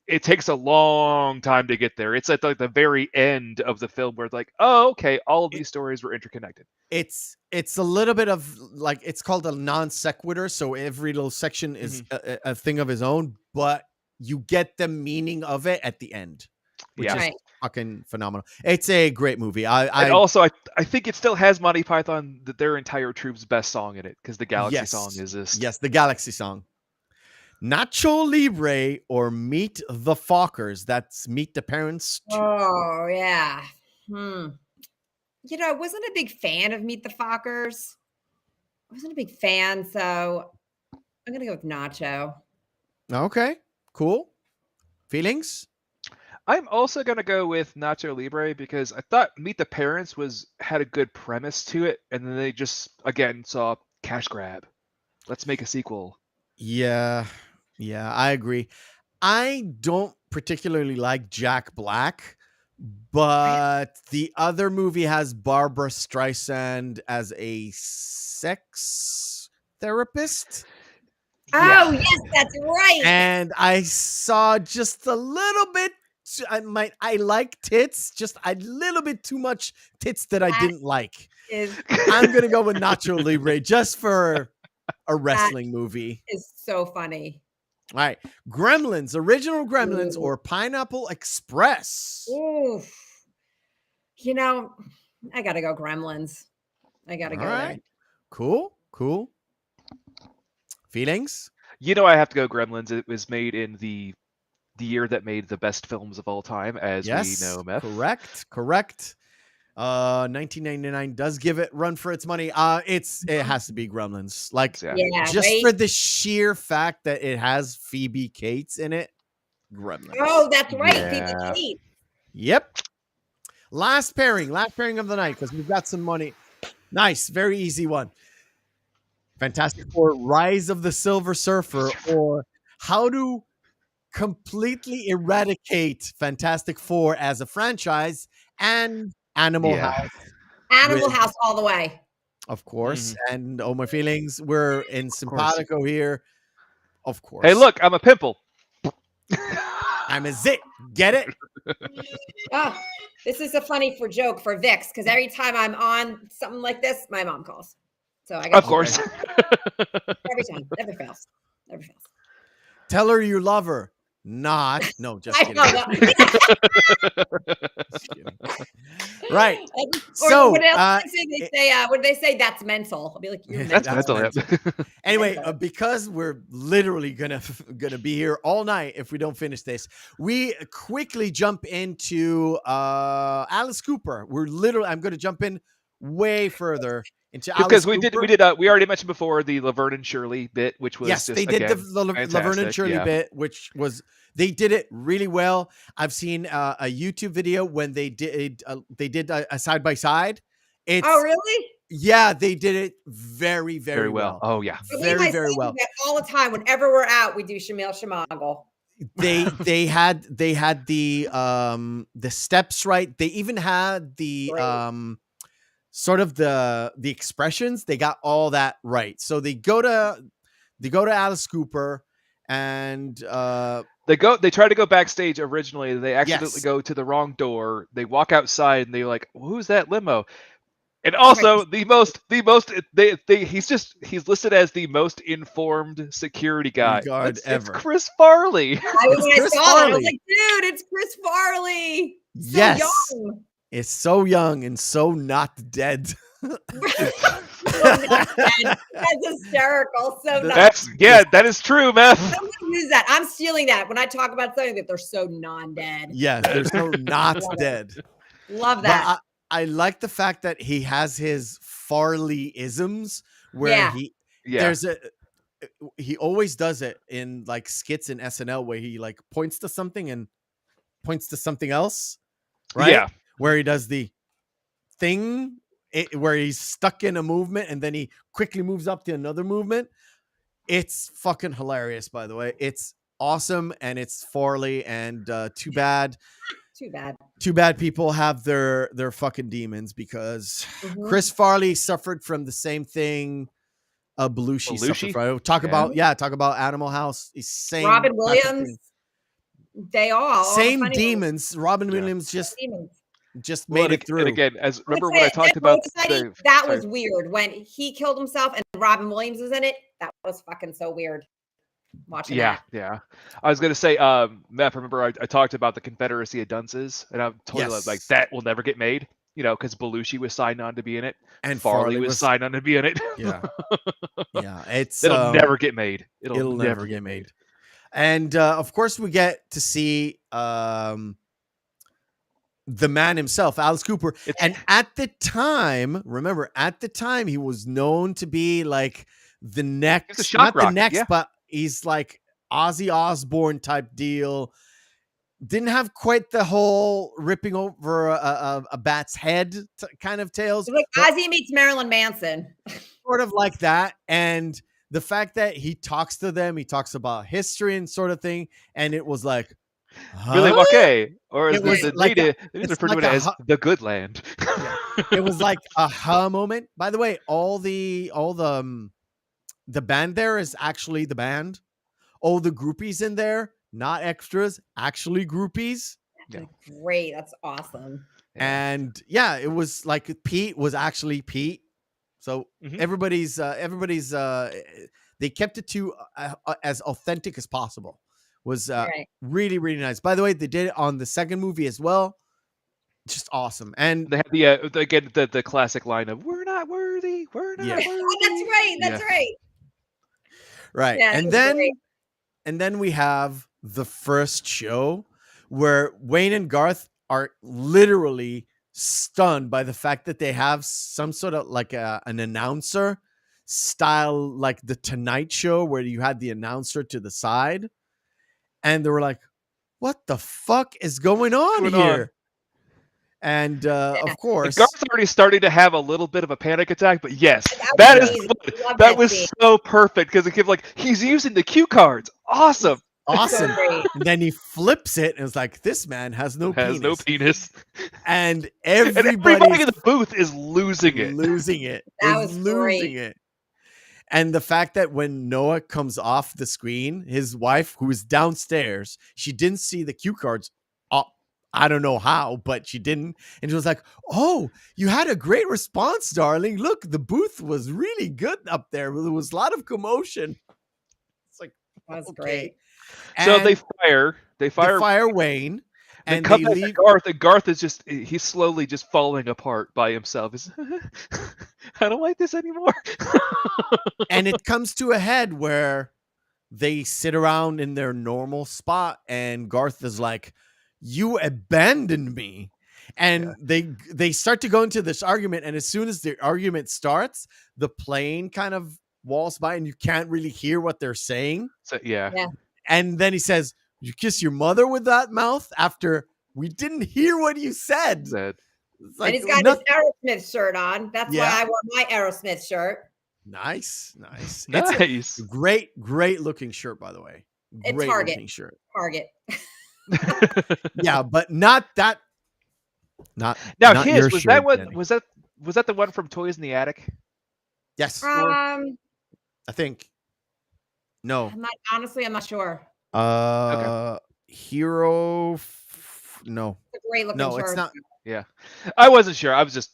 it takes a long time to get there. It's at the very end of the film where it's like, oh, okay, all of these stories were interconnected. It's a little bit of like, it's called a non sequitur, so every little section is a thing of its own, but you get the meaning of it at the end, which is fucking phenomenal. It's a great movie. I think it still has Monty Python, their entire troupe's best song in it, because the Galaxy song is this. Yes, the Galaxy song. Nacho Libre or Meet the Fockers. That's Meet the Parents. Oh, yeah. You know, I wasn't a big fan of Meet the Fockers. I wasn't a big fan, so I'm going to go with Nacho. Okay, cool. Feelings? I'm also going to go with Nacho Libre because I thought Meet the Parents had a good premise to it, and then they just, again, saw cash grab. Let's make a sequel. Yeah, I agree. I don't particularly like Jack Black, but the other movie has Barbara Streisand as a sex therapist. Oh, yes, that's right. And I saw just a little bit. I like tits, just a little bit too much tits that I didn't like. I'm gonna go with Nacho Libre just for a wrestling movie. Is so funny. All right, Gremlins, original Gremlins or Pineapple Express. Ooh, you know, I gotta go Gremlins. I gotta go there. Cool. Feelings? You know, I have to go Gremlins. It was made in the year that made the best films of all time, as we know, Meth. Correct. 1999 does give it run for its money. It has to be Gremlins. Like, for the sheer fact that it has Phoebe Cates in it. Gremlins. Oh, that's right, Phoebe Cates. Yep. Last pairing of the night, because we've got some money. Nice, very easy one. Fantastic Four: Rise of the Silver Surfer, or how to completely eradicate Fantastic Four as a franchise, and Animal House. Animal House all the way. Of course. And my feelings, we're in simpatico here. Of course. Hey, look, I'm a pimple. I'm a zit. Get it? Oh, this is a funny joke for Vix, because every time I'm on something like this, my mom calls. So I got of course. every time, never fails. Never fails. Tell her you love her. Not. No, just kidding. Just kidding. Right. So, what else they say? What do they say? That's mental. I'll be like, you're That's mental. mental. Anyway, because we're literally gonna be here all night if we don't finish this, we quickly jump into Alice Cooper. I'm gonna jump in way further into Alice because Cooper. we already mentioned before the Laverne and Shirley bit, which was yes, just, they did again, the Laverne and Shirley bit, which was they did it really well. I've seen a YouTube video when they did a side by side. Oh, really? Yeah, they did it very, very well. Oh yeah, very, very well. All the time, whenever we're out, we do Shamil Shamagle. They had the steps right. They even had the sort of the expressions. They got all that right. So they go to Alice Cooper and they try to go backstage originally. They accidentally go to the wrong door. They walk outside and they're like, who's that limo? And also he's listed as the most informed security guy. It's Chris Farley. I was like, dude, it's Chris Farley. So yes. Young. It's so young and so not dead. That's hysterical. That is true, man. I'm gonna use that. I'm stealing that when I talk about something that they're so non-dead. Yes, they're so not dead. Love that. I like the fact that he has his Farley-isms where he always does it in like skits in SNL where he like points to something and points to something else, right? Yeah. Where he does the thing where he's stuck in a movement and then he quickly moves up to another movement. It's fucking hilarious, by the way. It's awesome and it's Farley and too bad people have their fucking demons because Chris Farley suffered from the same thing Belushi suffered from. Talk about Animal House. Same Robin Williams. They all same demons. Robin Williams just made it through. And again, remember when I talked about that was weird when he killed himself and Robin Williams was in it. That was fucking so weird. Watching that. Yeah. I was gonna say, Matt, remember I talked about the Confederacy of Dunces, and I'm totally like that will never get made, because Belushi was signed on to be in it, and Farley was signed on to be in it. Yeah, it'll never get made. It'll never get made. And of course, we get to see the man himself, Alice Cooper. And at the time, he was known to be like the next, but he's like Ozzy Osbourne type deal. Didn't have quite the whole ripping over a bat's head kind of tales. Like Ozzy meets Marilyn Manson. Sort of like that. And the fact that he talks to them, he talks about history and sort of thing. And it was like, Really McCoy, or it was like they refer to it as the good land. It was like a moment. By the way, all the band there is actually the band. All the groupies in there, not extras, actually groupies. That's great. That's awesome. And yeah, it was like Pete was actually Pete. So everybody's they kept it to as authentic as possible. Was really, really nice. By the way, they did it on the second movie as well. Just awesome. And they had the classic line of "We're not worthy. We're not worthy." Oh, that's right. Right. Yeah, and then we have the first show where Wayne and Garth are literally stunned by the fact that they have some sort of like an announcer style, like the Tonight Show, where you had the announcer to the side. And they were like, what the fuck is going on here? And of course, Garth's already starting to have a little bit of a panic attack, but yes, that was so perfect because he's using the cue cards. Awesome. And then he flips it and it's like, this man has no penis. And everybody in the booth is losing it. That was great. And the fact that when Noah comes off the screen, his wife, who is downstairs, she didn't see the cue cards. I don't know how, but she didn't. And she was like, oh, you had a great response, darling. Look, the booth was really good up there. There was a lot of commotion. It's like, That's great. So And they fire Wayne, then and come they back leave. to Garth, and Garth is he's slowly just falling apart by himself. I don't like this anymore. And it comes to a head where they sit around in their normal spot, and Garth is like, "You abandoned me." And they start to go into this argument, and as soon as the argument starts, the plane kind of walls by, and you can't really hear what they're saying. So yeah. And then he says, "You kiss your mother with that mouth?" After we didn't hear what you said. It's And he's got his Aerosmith shirt on. That's why I wore my Aerosmith shirt. Nice. Nice. Great looking shirt, by the way. Great looking shirt. Target. Yeah, but not that. Not now not his your was shirt, that one Danny. was that the one from Toys in the Attic? Yes. I think. No. I'm not sure. Okay. Hero. No. It's a great looking shirt. No, it's not. Yeah, I wasn't sure. I was just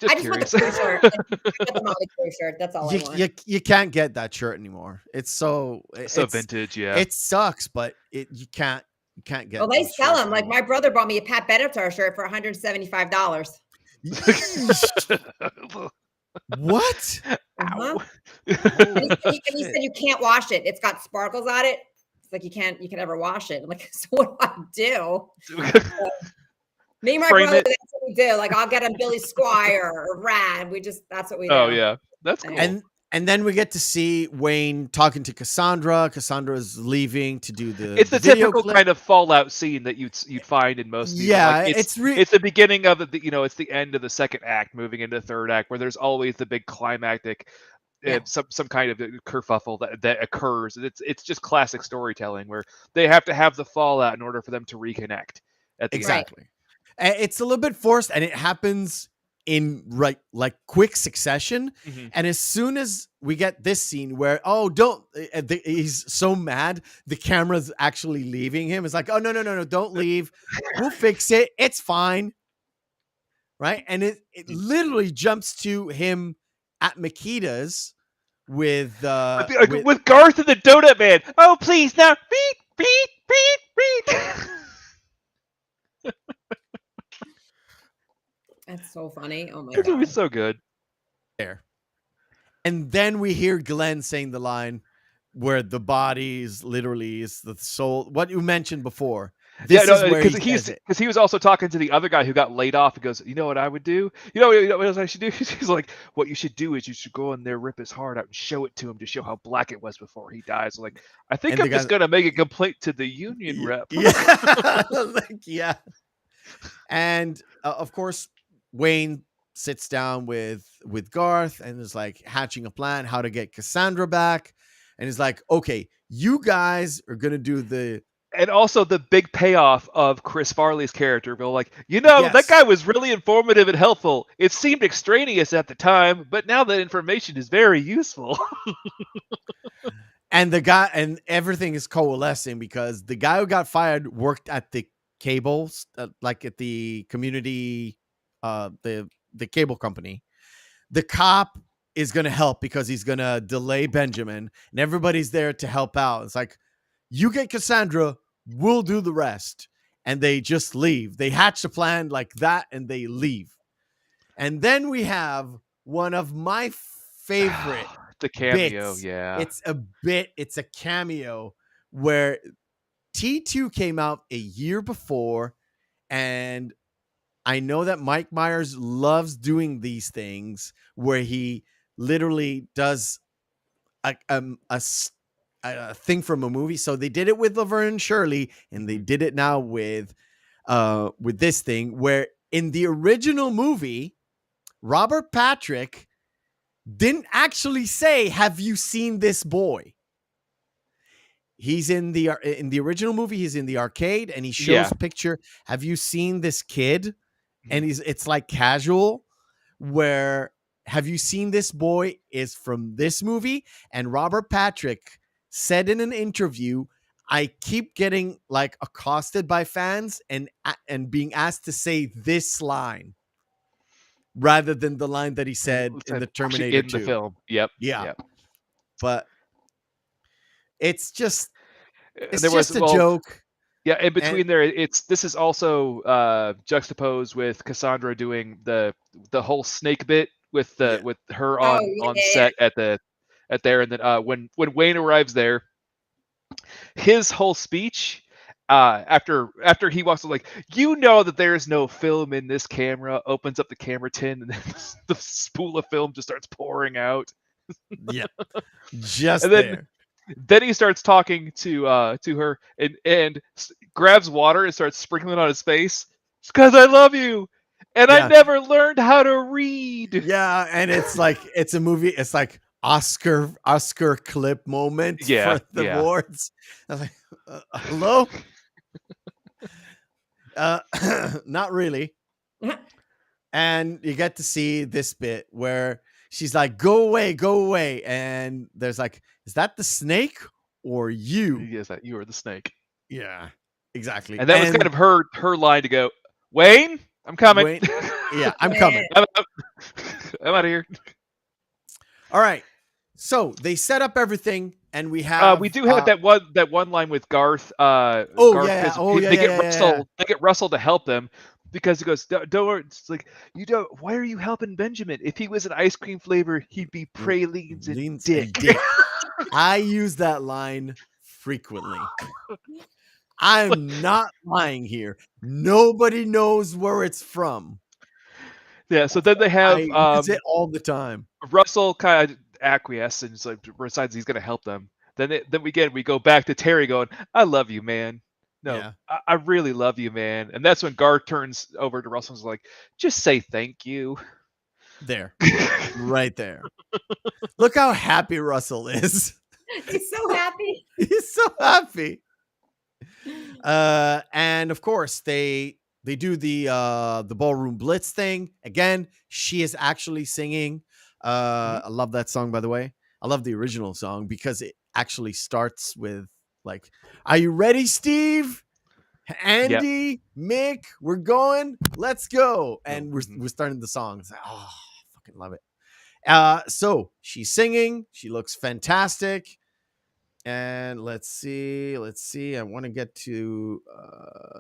I just curious. want the crew shirt. I got the Motley Crue shirt. That's all I want. You can't get that shirt anymore. It's so vintage. Yeah, it sucks, but you can't get. Well, they sell them. Like my brother bought me a Pat Benatar shirt for $175. What? Uh-huh. And he said you can't wash it. It's got sparkles on it. It's like you can ever wash it. I'm like, so what do I do? Me and my brother, that's what we do. Like I'll get a Billy Squire or Rad. That's what we do. Oh yeah, that's cool. And then we get to see Wayne talking to Cassandra. Cassandra's leaving to do the. It's the typical kind of Fallout scene that you'd find in most. Yeah, like it's the beginning of it. It's the end of the second act, moving into the third act, where there's always the big climactic, some kind of kerfuffle that occurs. It's just classic storytelling where they have to have the fallout in order for them to reconnect. At the exactly. End. It's a little bit forced, and it happens in like quick succession. Mm-hmm. And as soon as we get this scene where he's so mad the camera's actually leaving him, it's like, oh no, don't leave, we'll fix it, it's fine, right? And it literally jumps to him at Makita's with Garth and the Donut Man. Oh please, now beat. That's so funny. Oh my god. It was so good. There. And then we hear Glenn saying the line where the body is literally is the soul. What you mentioned before. Because he was also talking to the other guy who got laid off. He goes, you know what I would do? You know what else I should do? He's like, what you should do is you should go in there, rip his heart out, and show it to him to show how black it was before he dies. I'm like, I think I'm just gonna make a complaint to the union rep. Yeah. And of course, Wayne sits down with Garth and is like hatching a plan how to get Cassandra back. And he's like, okay, you guys are going to do the... And also the big payoff of Chris Farley's character, Bill, like, that guy was really informative and helpful. It seemed extraneous at the time, but now that information is very useful. And everything is coalescing because the guy who got fired worked at the cables, like at the community... the cable company. The cop is going to help because he's going to delay Benjamin, and everybody's there to help out. It's like, you get Cassandra, we'll do the rest. And they just leave. They hatch a plan like that and they leave. And then we have one of my favorite the cameo bits. Yeah, it's a cameo where T2 came out a year before, and I know that Mike Myers loves doing these things where he literally does a thing from a movie. So they did it with Laverne and Shirley, and they did it now with this thing where in the original movie, Robert Patrick didn't actually say, "Have you seen this boy?" He's in the original movie. He's in the arcade, and he shows a picture. "Have you seen this kid?" And it's like casual, where "Have you seen this boy?" is from this movie. And Robert Patrick said in an interview, "I keep getting like accosted by fans and being asked to say this line rather than the line that he said in the Terminator 2. In the film. Yep. Yeah. But It's just it's there was just a joke. Yeah, in between And there, this is also juxtaposed with Cassandra doing the whole snake bit with her Oh, on yeah. set at there, and then when Wayne arrives there, his whole speech after he walks like, you know that there is no film in this camera, opens up the camera tin, and then the spool of film just starts pouring out. yeah, just And there. then he starts talking to her and grabs water and starts sprinkling on his face. It's because I love you, and I Yeah. never learned how to read. Yeah, and it's like it's a movie. It's like Oscar clip moment Yeah, for the yeah. awards. I was like, hello. Not really. And you get to see this bit where she's like, go away. And there's like, is that the snake or you? Yes, that you are the snake. Yeah, exactly. And that was kind of her line to go, Wayne, I'm coming. Wayne, yeah, I'm coming. I'm out of here. All right. So they set up everything, and we have we do have that one line with Garth. Oh, Garth, yeah. because Oh, yeah, they yeah, get yeah, Russell. yeah. They get Russell to help them because he goes, "Don't worry." It's like, you don't. Why are you helping Benjamin? If he was an ice cream flavor, he'd be pralines and dick. I use that line frequently. I'm not lying here. Nobody knows where it's from. Yeah. So then they have I use it all the time. Russell kind of acquiesce and like decides he's going to help them. Then we go back to Terry going, "I love you, man. No, Yeah. I really love you, man." And that's when Garth turns over to Russell and is like, "Just say thank you." There. Right there. Look how happy Russell is. He's so happy. He's so happy. And of course they do the ballroom blitz thing. Again, she is actually singing. I love that song, by the way. I love the original song because it actually starts with like, are you ready, Steve? Andy, Mick, we're going. Let's go. And we're starting the song. It's like, oh, I fucking love it. So she's singing. She looks fantastic. And let's see. I want to get to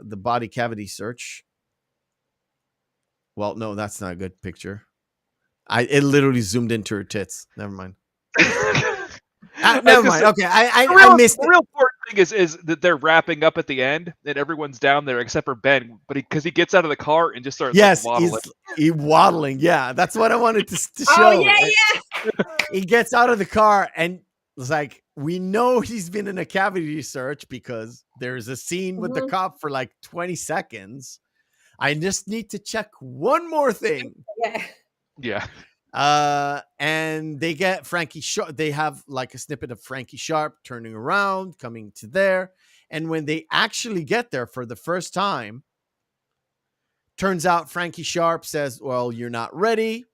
the body cavity search. Well, no, that's not a good picture. It literally zoomed into her tits. Never mind. Never mind. Okay, I missed it. The real important thing is that they're wrapping up at the end, and everyone's down there except for Ben, but because he gets out of the car and just starts waddling. He's waddling. Yeah, that's what I wanted to show. Oh yeah. He gets out of the car and it's like, we know he's been in a cavity search because there's a scene with the cop for like 20 seconds. I just need to check one more thing. Yeah. And they get Frankie Sharp. They have like a snippet of Frankie Sharp turning around, coming to there. And when they actually get there for the first time, turns out Frankie Sharp says, well, you're not ready.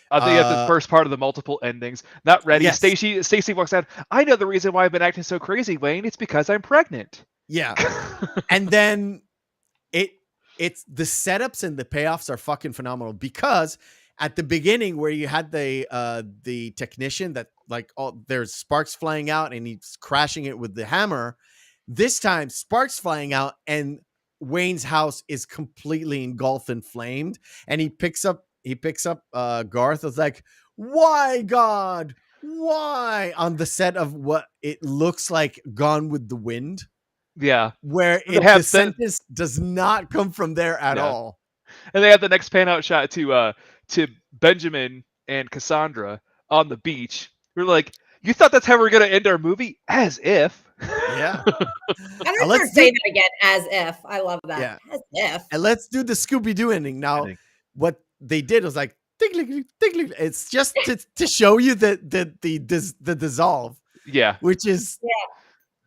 I think that's the first part of the multiple endings. Not ready. Yes. Stacy walks out. I know the reason why I've been acting so crazy, Wayne. It's because I'm pregnant. Yeah. And then it's the setups and the payoffs are fucking phenomenal because at the beginning where you had the technician that like there's sparks flying out and he's crashing it with the hammer. This time sparks flying out and Wayne's house is completely engulfed and flamed, and he picks up Garth. It's like, why, God? Why? On the set of what it looks like Gone with the Wind. Yeah. Where the sentence does not come from there at all. And they have the next pan out shot to Benjamin and Cassandra on the beach. We're like, you thought that's how we're going to end our movie? As if. Yeah. I don't know say that again, as if. I love that. Yeah. As if. And let's do the Scooby-Doo ending. Now, what they did was like, it's just to show you the dissolve. Yeah. Which is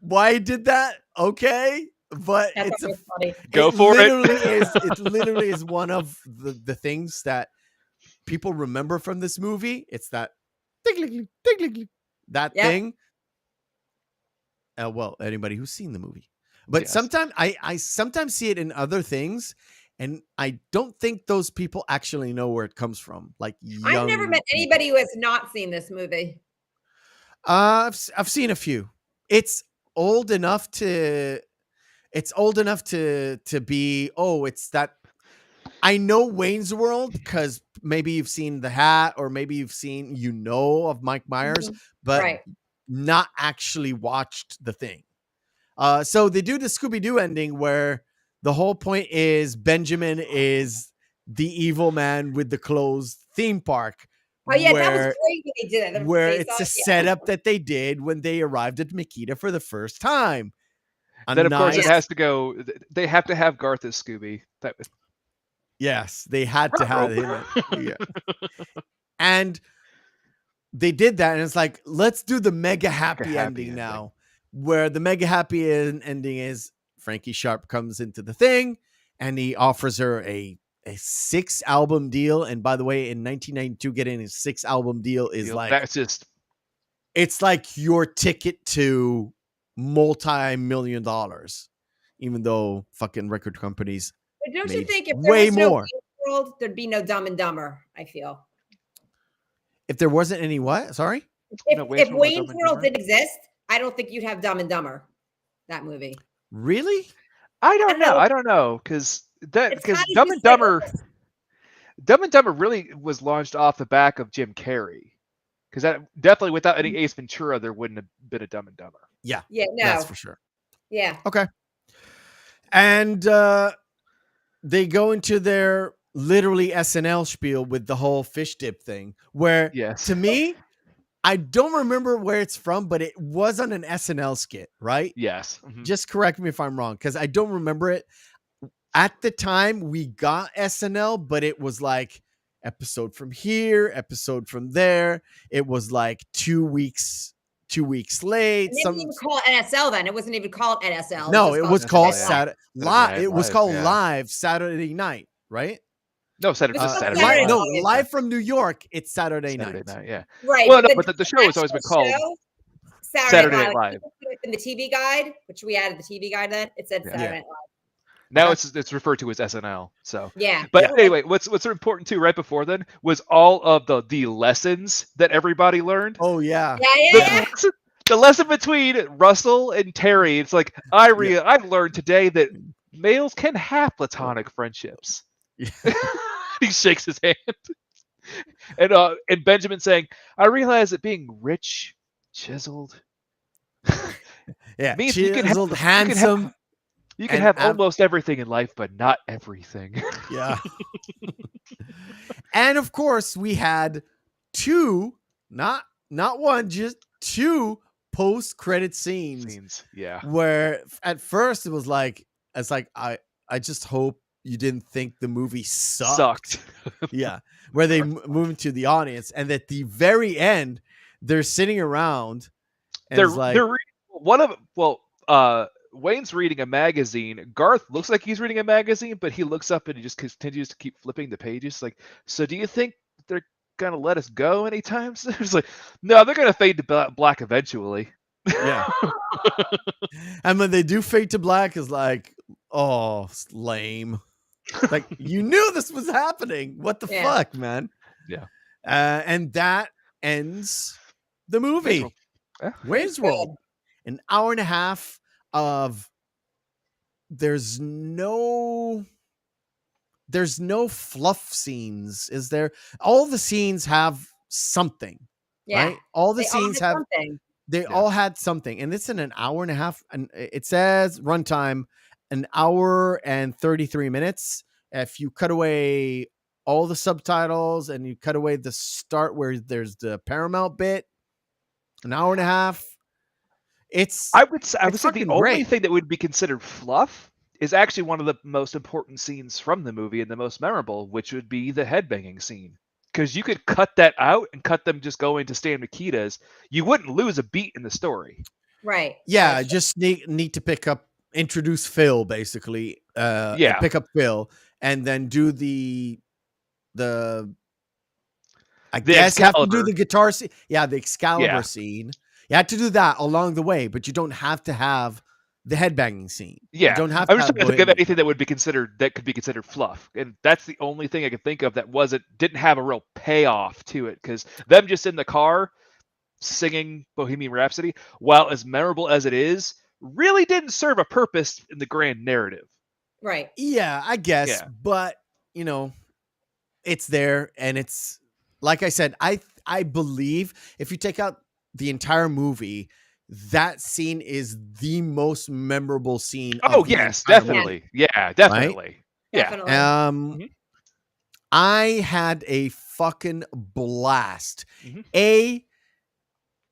why I did that. Okay. But that's funny. Go for it. It literally is one of the things that people remember from this movie. It's that that thing. Well, anybody who's seen the movie. But sometimes I sometimes see it in other things. And I don't think those people actually know where it comes from. Like, I've never met anybody who has not seen this movie. I've seen a few. it's old enough to be, it's that. I know Wayne's World because maybe you've seen The Hat, or maybe you've seen, of Mike Myers, but Right. not actually watched The Thing. So they do the Scooby-Doo ending where the whole point is Benjamin is the evil man with the closed theme park. Oh yeah, that was great when they did that. Where it's a setup that they did when they arrived at Makita for the first time. Then of course it has to go. They have to have Garth as Scooby. Yes, they had to have him. Yeah. And they did that, and it's like, let's do the mega happy ending now, where the mega happy ending is Frankie Sharp comes into the Thing, and he offers her a 6-album deal. And by the way, in 1992, getting a 6-album deal is it's like your ticket to multi-million dollars, even though fucking record companies. But don't you think if there was no Wayne's World, there'd be no Dumb and Dumber? I feel. If there wasn't any what? Sorry? If Wayne's World didn't exist, I don't think you'd have Dumb and Dumber, that movie. Really? I don't know, because Dumb and Dumber really was launched off the back of Jim Carrey. Because that definitely, without any Ace Ventura, there wouldn't have been a Dumb and Dumber. Yeah. Yeah, no. That's for sure. Yeah. Okay. And they go into their literally SNL spiel with the whole fish dip thing, where to me, I don't remember where it's from, but it was on an SNL skit, right? Yes. Mm-hmm. Just correct me if I'm wrong, because I don't remember it. At the time, we got SNL, but it was like episode from here, episode from there. It was like 2 weeks late. They didn't even call it NSL then. It wasn't even called NSL. No, it was called Saturday Live. It was called yeah. Live Saturday Night, right? No, Saturday night. No, Live from New York. It's Saturday night. Yeah. Right. Well, no, but the show has always been called Saturday Night Live. In the TV guide, which we added the TV guide then, it said Saturday Night Live. Now it's referred to as SNL. So yeah. But anyway, what's important too, right before then, was all of the lessons that everybody learned. Oh yeah. Yeah. The lesson between Russell and Terry. It's like I've learned today that males can have platonic friendships. Yeah. He shakes his hand. And Benjamin saying, I realize that being rich, chiseled, means chiseled, handsome. You can have almost everything in life, but not everything. Yeah. And of course, we had two, not one, just two post-credit scenes. Yeah. Where at first it was like, I just hope you didn't think the movie sucked. Yeah. Where they move into the audience, and at the very end, they're sitting around. And Wayne's reading a magazine. Garth looks like he's reading a magazine, but he looks up and he just continues to keep flipping the pages. Like, so do you think they're gonna let us go anytime soon? It's like, no, they're gonna fade to black eventually. Yeah. And when they do fade to black, is like, oh, it's lame. Like, you knew this was happening. What the fuck, man? Yeah. And that ends the movie. Wayne's World. An hour and a half of there's no fluff scenes, is there? All the scenes have something. Yeah. Right? All the scenes have something. They all had something, and it's in an hour and a half, and it says runtime an hour and 33 minutes. If you cut away all the subtitles and you cut away the start where there's the Paramount bit, an hour and a half. I would say the only thing that would be considered fluff is actually one of the most important scenes from the movie and the most memorable, which would be the headbanging scene. Because you could cut that out and cut them just going to Stan Mikita's. You wouldn't lose a beat in the story. Right. Yeah, just need to introduce Phil, basically. Pick up Phil, and then do the guess Excalibur. Have to do the guitar scene. Yeah, the Excalibur scene. You had to do that along the way, but you don't have to have the headbanging scene. Yeah, you don't have I'm just trying to think of anything that could be considered fluff, and that's the only thing I could think of that didn't have a real payoff to it. Because them just in the car, singing Bohemian Rhapsody, while as memorable as it is, really didn't serve a purpose in the grand narrative. Right. Yeah, I guess, Yeah. but you know, it's there, and it's like I said, I believe if you take out the entire movie, that scene is the most memorable scene Oh of the yes, entire definitely. movie. Yeah, definitely. Yeah. Definitely. Um, Mhm. I had a fucking blast. Mhm.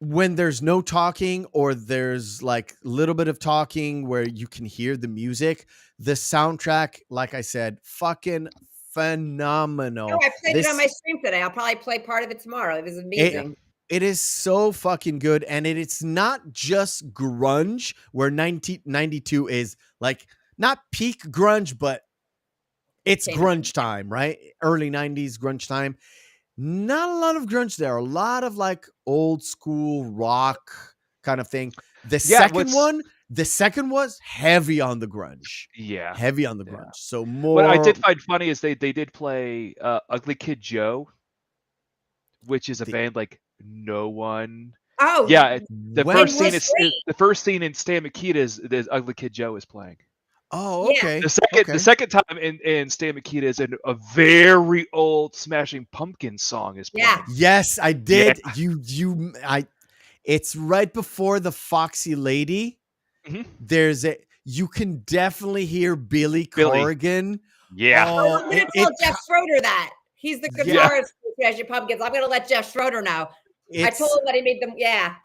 When there's no talking or there's like a little bit of talking where you can hear the music, the soundtrack, like I said, fucking phenomenal. I played it on my This stream today. I'll probably play part of it tomorrow. It was it, amazing. it is so fucking good, and it's not just grunge where 1992 is like not peak grunge, but it's Same. grunge time, right? Early 90s grunge time. Not a lot of grunge there. A lot of like old school rock kind of thing. The second was heavy on the grunge. Yeah. Heavy on the Yeah. grunge. So What I more did find funny is they did play Ugly Kid Joe, which is a the, band like no one. Oh, Yeah, the when first scene was is great. the first scene in Stan Mikita's is Ugly Kid Joe is playing. Oh, Yeah. okay. The second time in Stan Mikita's a very old Smashing Pumpkins song is playing. Yeah. Yes, I did. Yeah. It's right before the Foxy Lady. Mhm. You can definitely hear Billy Billy. Corgan. Yeah. Oh, I'm going to tell Jeff Schroeder that. He's the Yeah. guitarist for Smashing Pumpkins. I'm going to let Jeff Schroeder know. I It's told him that he made them. Yeah.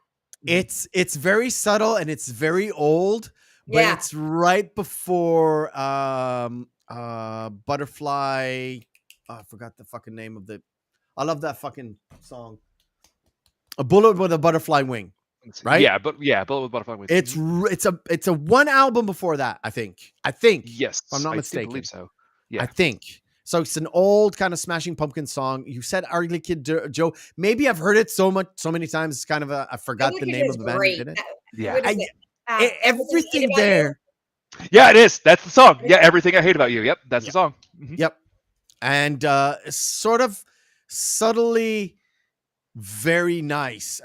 it's very subtle and it's very old, but Yeah. it's right before Butterfly. Oh, I forgot the fucking name of I love that fucking song. A Bullet with a Butterfly Wing. Right? Yeah, but Bullet with Butterfly Wings. It's a one album before that, I think. Yes, if I'm not I do mistaken. believe so. Yeah. I think. So it's an old kind of Smashing Pumpkin song. You said Ugly Kid Joe. Maybe I've heard it so many times. It's kind of I forgot the name of the band that did it. Yeah. What is it? Everything there. Yeah, it is. That's the song. Yeah, Everything I Hate About You. Yep, that's the song. Mhm. Yep. And sort of subtly very nice.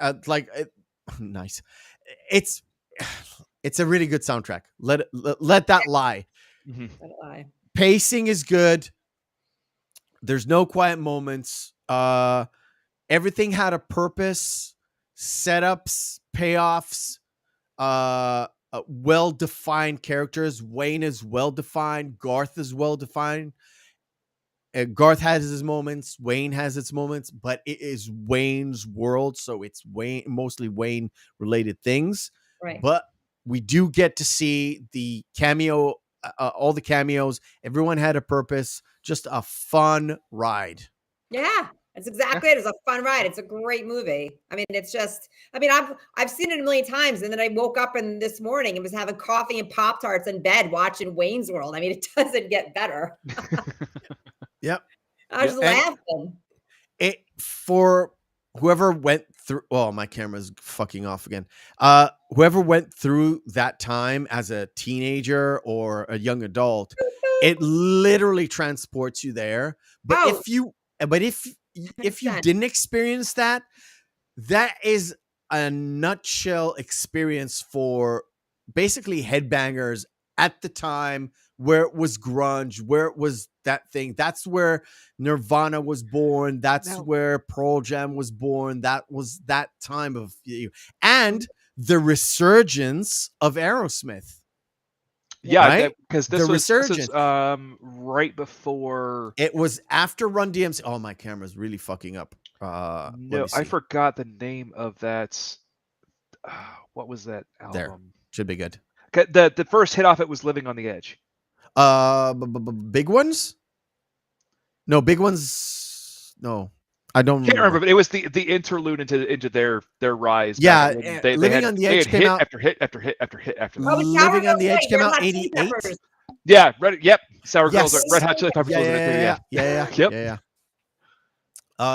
Nice. It's a really good soundtrack. Let that lie. Mhm. Pacing is good. There's no quiet moments. Everything had a purpose, setups, payoffs, well-defined characters. Wayne is well-defined. Garth is well-defined. Garth has his moments. Wayne has its moments, but it is Wayne's world, so it's mostly Wayne-related things. Right. But we do get to see the cameo, all the cameos. Everyone had a purpose. Just a fun ride. Yeah, that's exactly it. It's a fun ride. It's a great movie. I mean, it's just, I've seen it a million times. And then I woke up this morning and was having coffee and Pop-Tarts in bed watching Wayne's World. I mean, it doesn't get better. Yep. I was laughing. For whoever went through, oh, my camera's fucking off again. Whoever went through that time as a teenager or a young adult, it literally transports you there. But if you 100%. didn't experience that, that is a nutshell experience for basically headbangers at the time, where it was grunge, where it was that thing. That's where Nirvana was born. That's where Pearl Jam was born. That was that time of you. And the resurgence of Aerosmith. Yeah, right? because this was right before. It was after Run DMC. Oh, my camera's really fucking up. No, I forgot the name of that. What was that album? There. Should be good. The first hit off it was Living on the Edge. Big Ones? No, Big Ones. No, I don't remember. But it was the interlude into their rise. Yeah, Living on the Edge came out after hit after hit after hit after hit. Living on the Edge came out '88. Yeah, yep. Sour Girls, Red Hot Chili Peppers. Yeah.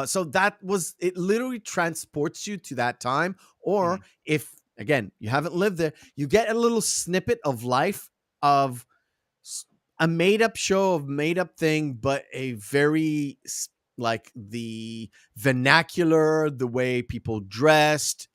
So that was it. Literally transports you to that time, or if again you haven't lived there, you get a little snippet of life of a made-up show of made-up thing, but a very like the vernacular, the way people dressed,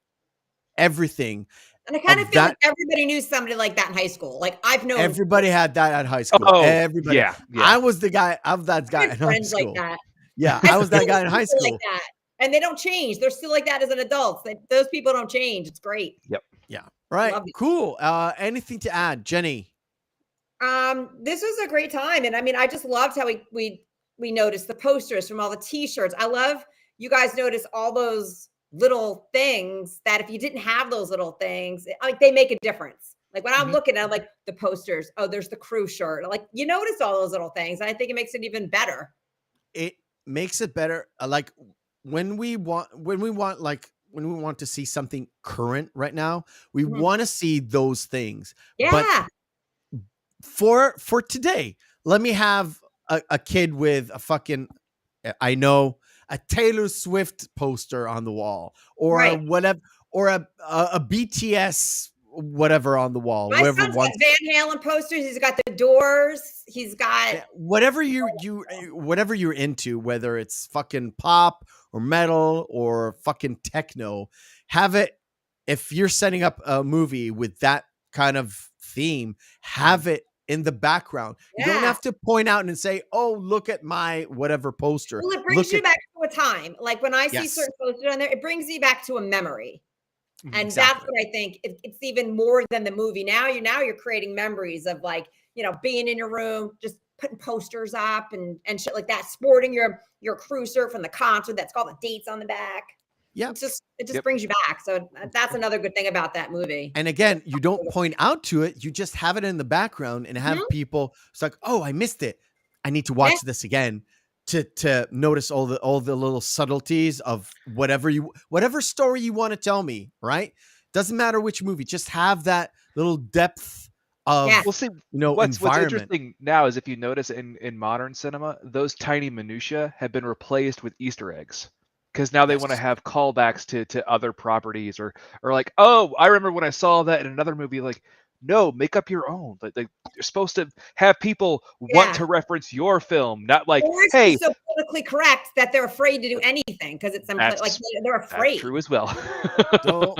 everything. And I kind of of feel that. like everybody knew somebody like that in high school. Like I've known Everybody had that at high school. Oh, Everybody. yeah. I was the guy of that guy in high friends like school. that. Yeah, I was that guy in high People school. like that. And they don't change. They're still like that as an adult. Those people don't change. It's great. Yep. Yeah. Right. Love it. Cool. Anything to add, Jenny? This was a great time. And I mean, I just loved how we noticed the posters from all the t-shirts. I love you guys notice all those little things that if you didn't have those little things, like they make a difference. Like when I'm looking at like the posters, oh, there's the crew shirt. Like you notice all those little things. And I think it makes it even better. It makes it better. Like when we want to see something current right now, we want to see those things. Yeah. But for today, let me have a kid with a fucking, I know, a Taylor Swift poster on the wall, or whatever, or a BTS whatever on the wall. My son's got Van Halen posters. He's got the Doors. He's got whatever whatever you're into, whether it's fucking pop or metal or fucking techno. Have it. If you're setting up a movie with that kind of theme, have it in the background. You don't have to point out and say, "Oh, look at my whatever poster." Well, it brings you back to a time. Like when I see certain posters on there, it brings you back to a memory. And that's what I think. It's even more than the movie. Now you're creating memories of like, being in your room, just putting posters up and shit like that, sporting your crew shirt from the concert that's got all the dates on the back. Yeah. It just brings you back. So that's another good thing about that movie. And again, you don't point out to it. You just have it in the background and have people. It's like, oh, I missed it. I need to watch this again to notice all the little subtleties of whatever story you want to tell me. Right? Doesn't matter which movie. Just have that little depth of We'll see. What's interesting now is if you notice in modern cinema, those tiny minutia have been replaced with Easter eggs. Because now they want to have callbacks to other properties or like, oh, I remember when I saw that in another movie. Like, no, make up your own. Like you're supposed to have people want to reference your film, not like, hey, so politically correct that they're afraid to do anything because it's like they're afraid. That's true as well. Don't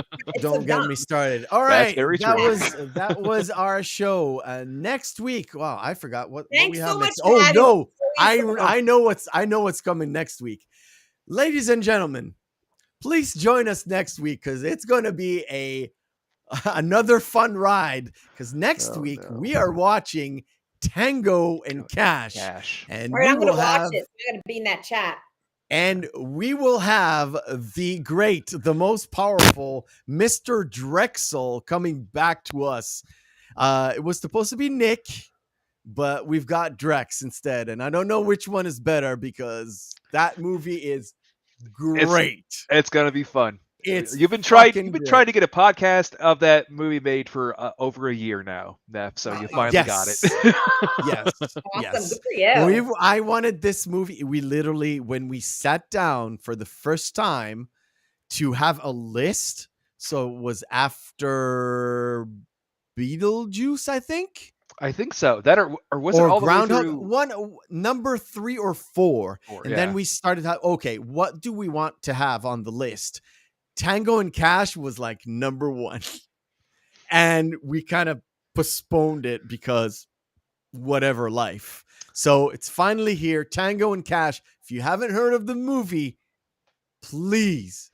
get me started. All right, that was our show. Next week, wow, I forgot what we have next. Oh no, I know what's coming next week. Ladies and gentlemen, please join us next week because it's going to be another fun ride. Because next week we are watching Tango and Cash. And I'm going to watch it. I'm going to be in that chat. And we will have the most powerful Mr. Drexel coming back to us. It was supposed to be Nick, but we've got Drex instead. And I don't know which one is better because that movie is great. It's gonna be fun. You've been trying to get a podcast of that movie made for over a year now, so you finally got it. Yes. Awesome. Yes. Good for you. I wanted this movie. We literally, when we sat down for the first time to have a list, so it was after Beetlejuice, I think. I think so. That or was it all Groundhog the way through? One number 3 or 4, and then we started. Okay, what do we want to have on the list? Tango and Cash was like number 1, and we kind of postponed it because whatever life. So it's finally here. Tango and Cash. If you haven't heard of the movie, please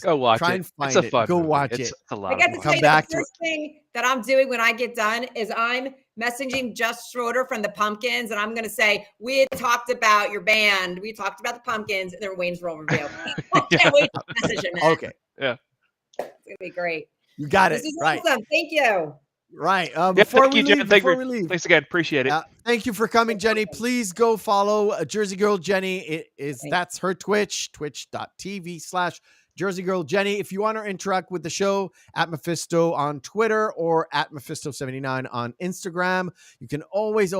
go watch try it. and find it's a it. fun Go movie. watch it's it. A lot I got of to fun. tell you, the first thing that I'm doing when I get done is I'm messaging Just Schroeder from the Pumpkins, and I'm going to say, we had talked about your band. We talked about the Pumpkins and their Wayne's World review. I can't wait to message him that. Okay. Yeah. It's going to be great. You got it. This is right. awesome. Thank you. Right. Before we leave, thanks again. Appreciate it. Thank you for coming, Jenny. Please go follow Jersey Girl Jenny. That's her Twitch, twitch.tv/Jersey Girl Jenny. If you want to interact with the show, at Mephisto on Twitter or at Mephisto79 on Instagram. You can always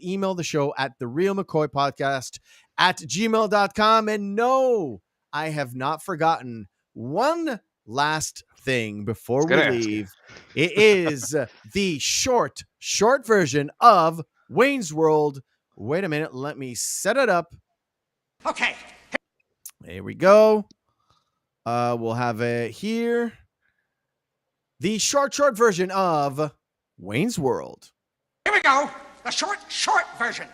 email the show at the Reel McCoy podcast @gmail.com. And no, I have not forgotten one last thing before we leave. It is the short version of Wayne's World. Wait a minute, let me set it up. Okay. There we go. We'll have it here. The short version of Wayne's World. Here we go. The short version.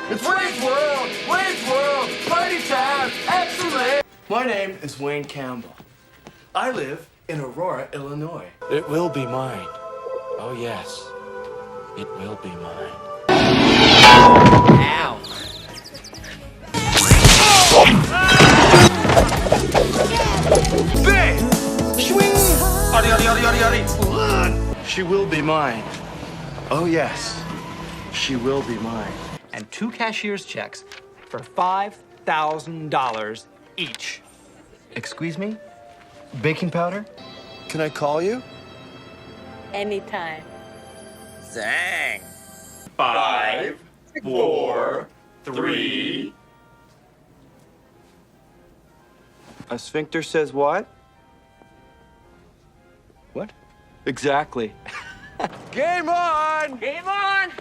It's Wayne's World! Wayne's World! Party time! Excellent! My name is Wayne Campbell. I live in Aurora, Illinois. It will be mine. Oh, yes. It will be mine. Ow! She will be mine. Oh, yes. She will be mine. And 2 cashier's checks for $5,000 each. Excuse me? Baking powder? Can I call you? Anytime. Zang. 5, 4, 3. A sphincter says what? What? Exactly. Game on! Game on!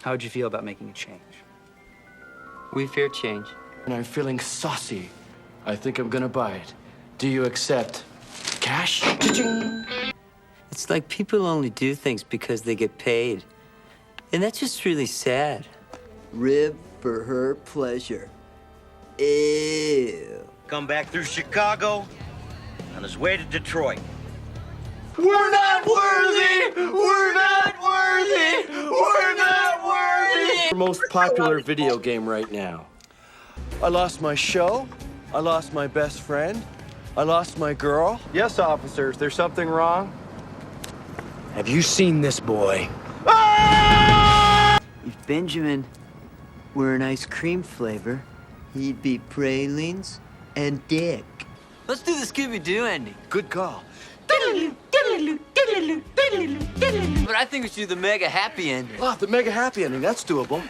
How'd you feel about making a change? We fear change. And I'm feeling saucy. I think I'm gonna buy it. Do you accept cash? Cha-ching. It's like people only do things because they get paid. And that's just really sad. Rib for her pleasure. Ew. Come back through Chicago on his way to Detroit. We're not worthy! We're not worthy! We're not worthy! Most popular video game right now. I lost my show. I lost my best friend. I lost my girl. Yes, officers, there's something wrong. Have you seen this boy? If Benjamin were an ice cream flavor, he'd be pralines and dick. Let's do the Scooby-Doo ending. Good call. But I think we should do the mega happy ending. Oh, the mega happy ending, that's doable.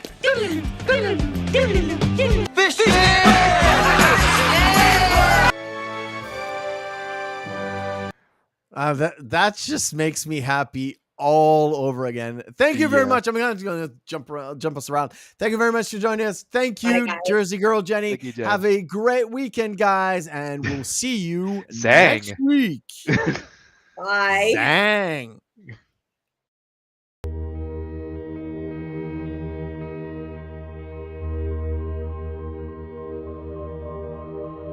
Fish! That just makes me happy all over again. Thank you very much. I'm going to jump us around. Thank you very much for joining us. Thank you, Jersey Girl Jenny. Thank you, Jen. Have a great weekend, guys, and we'll see you Zang. next week. Bye. Zang.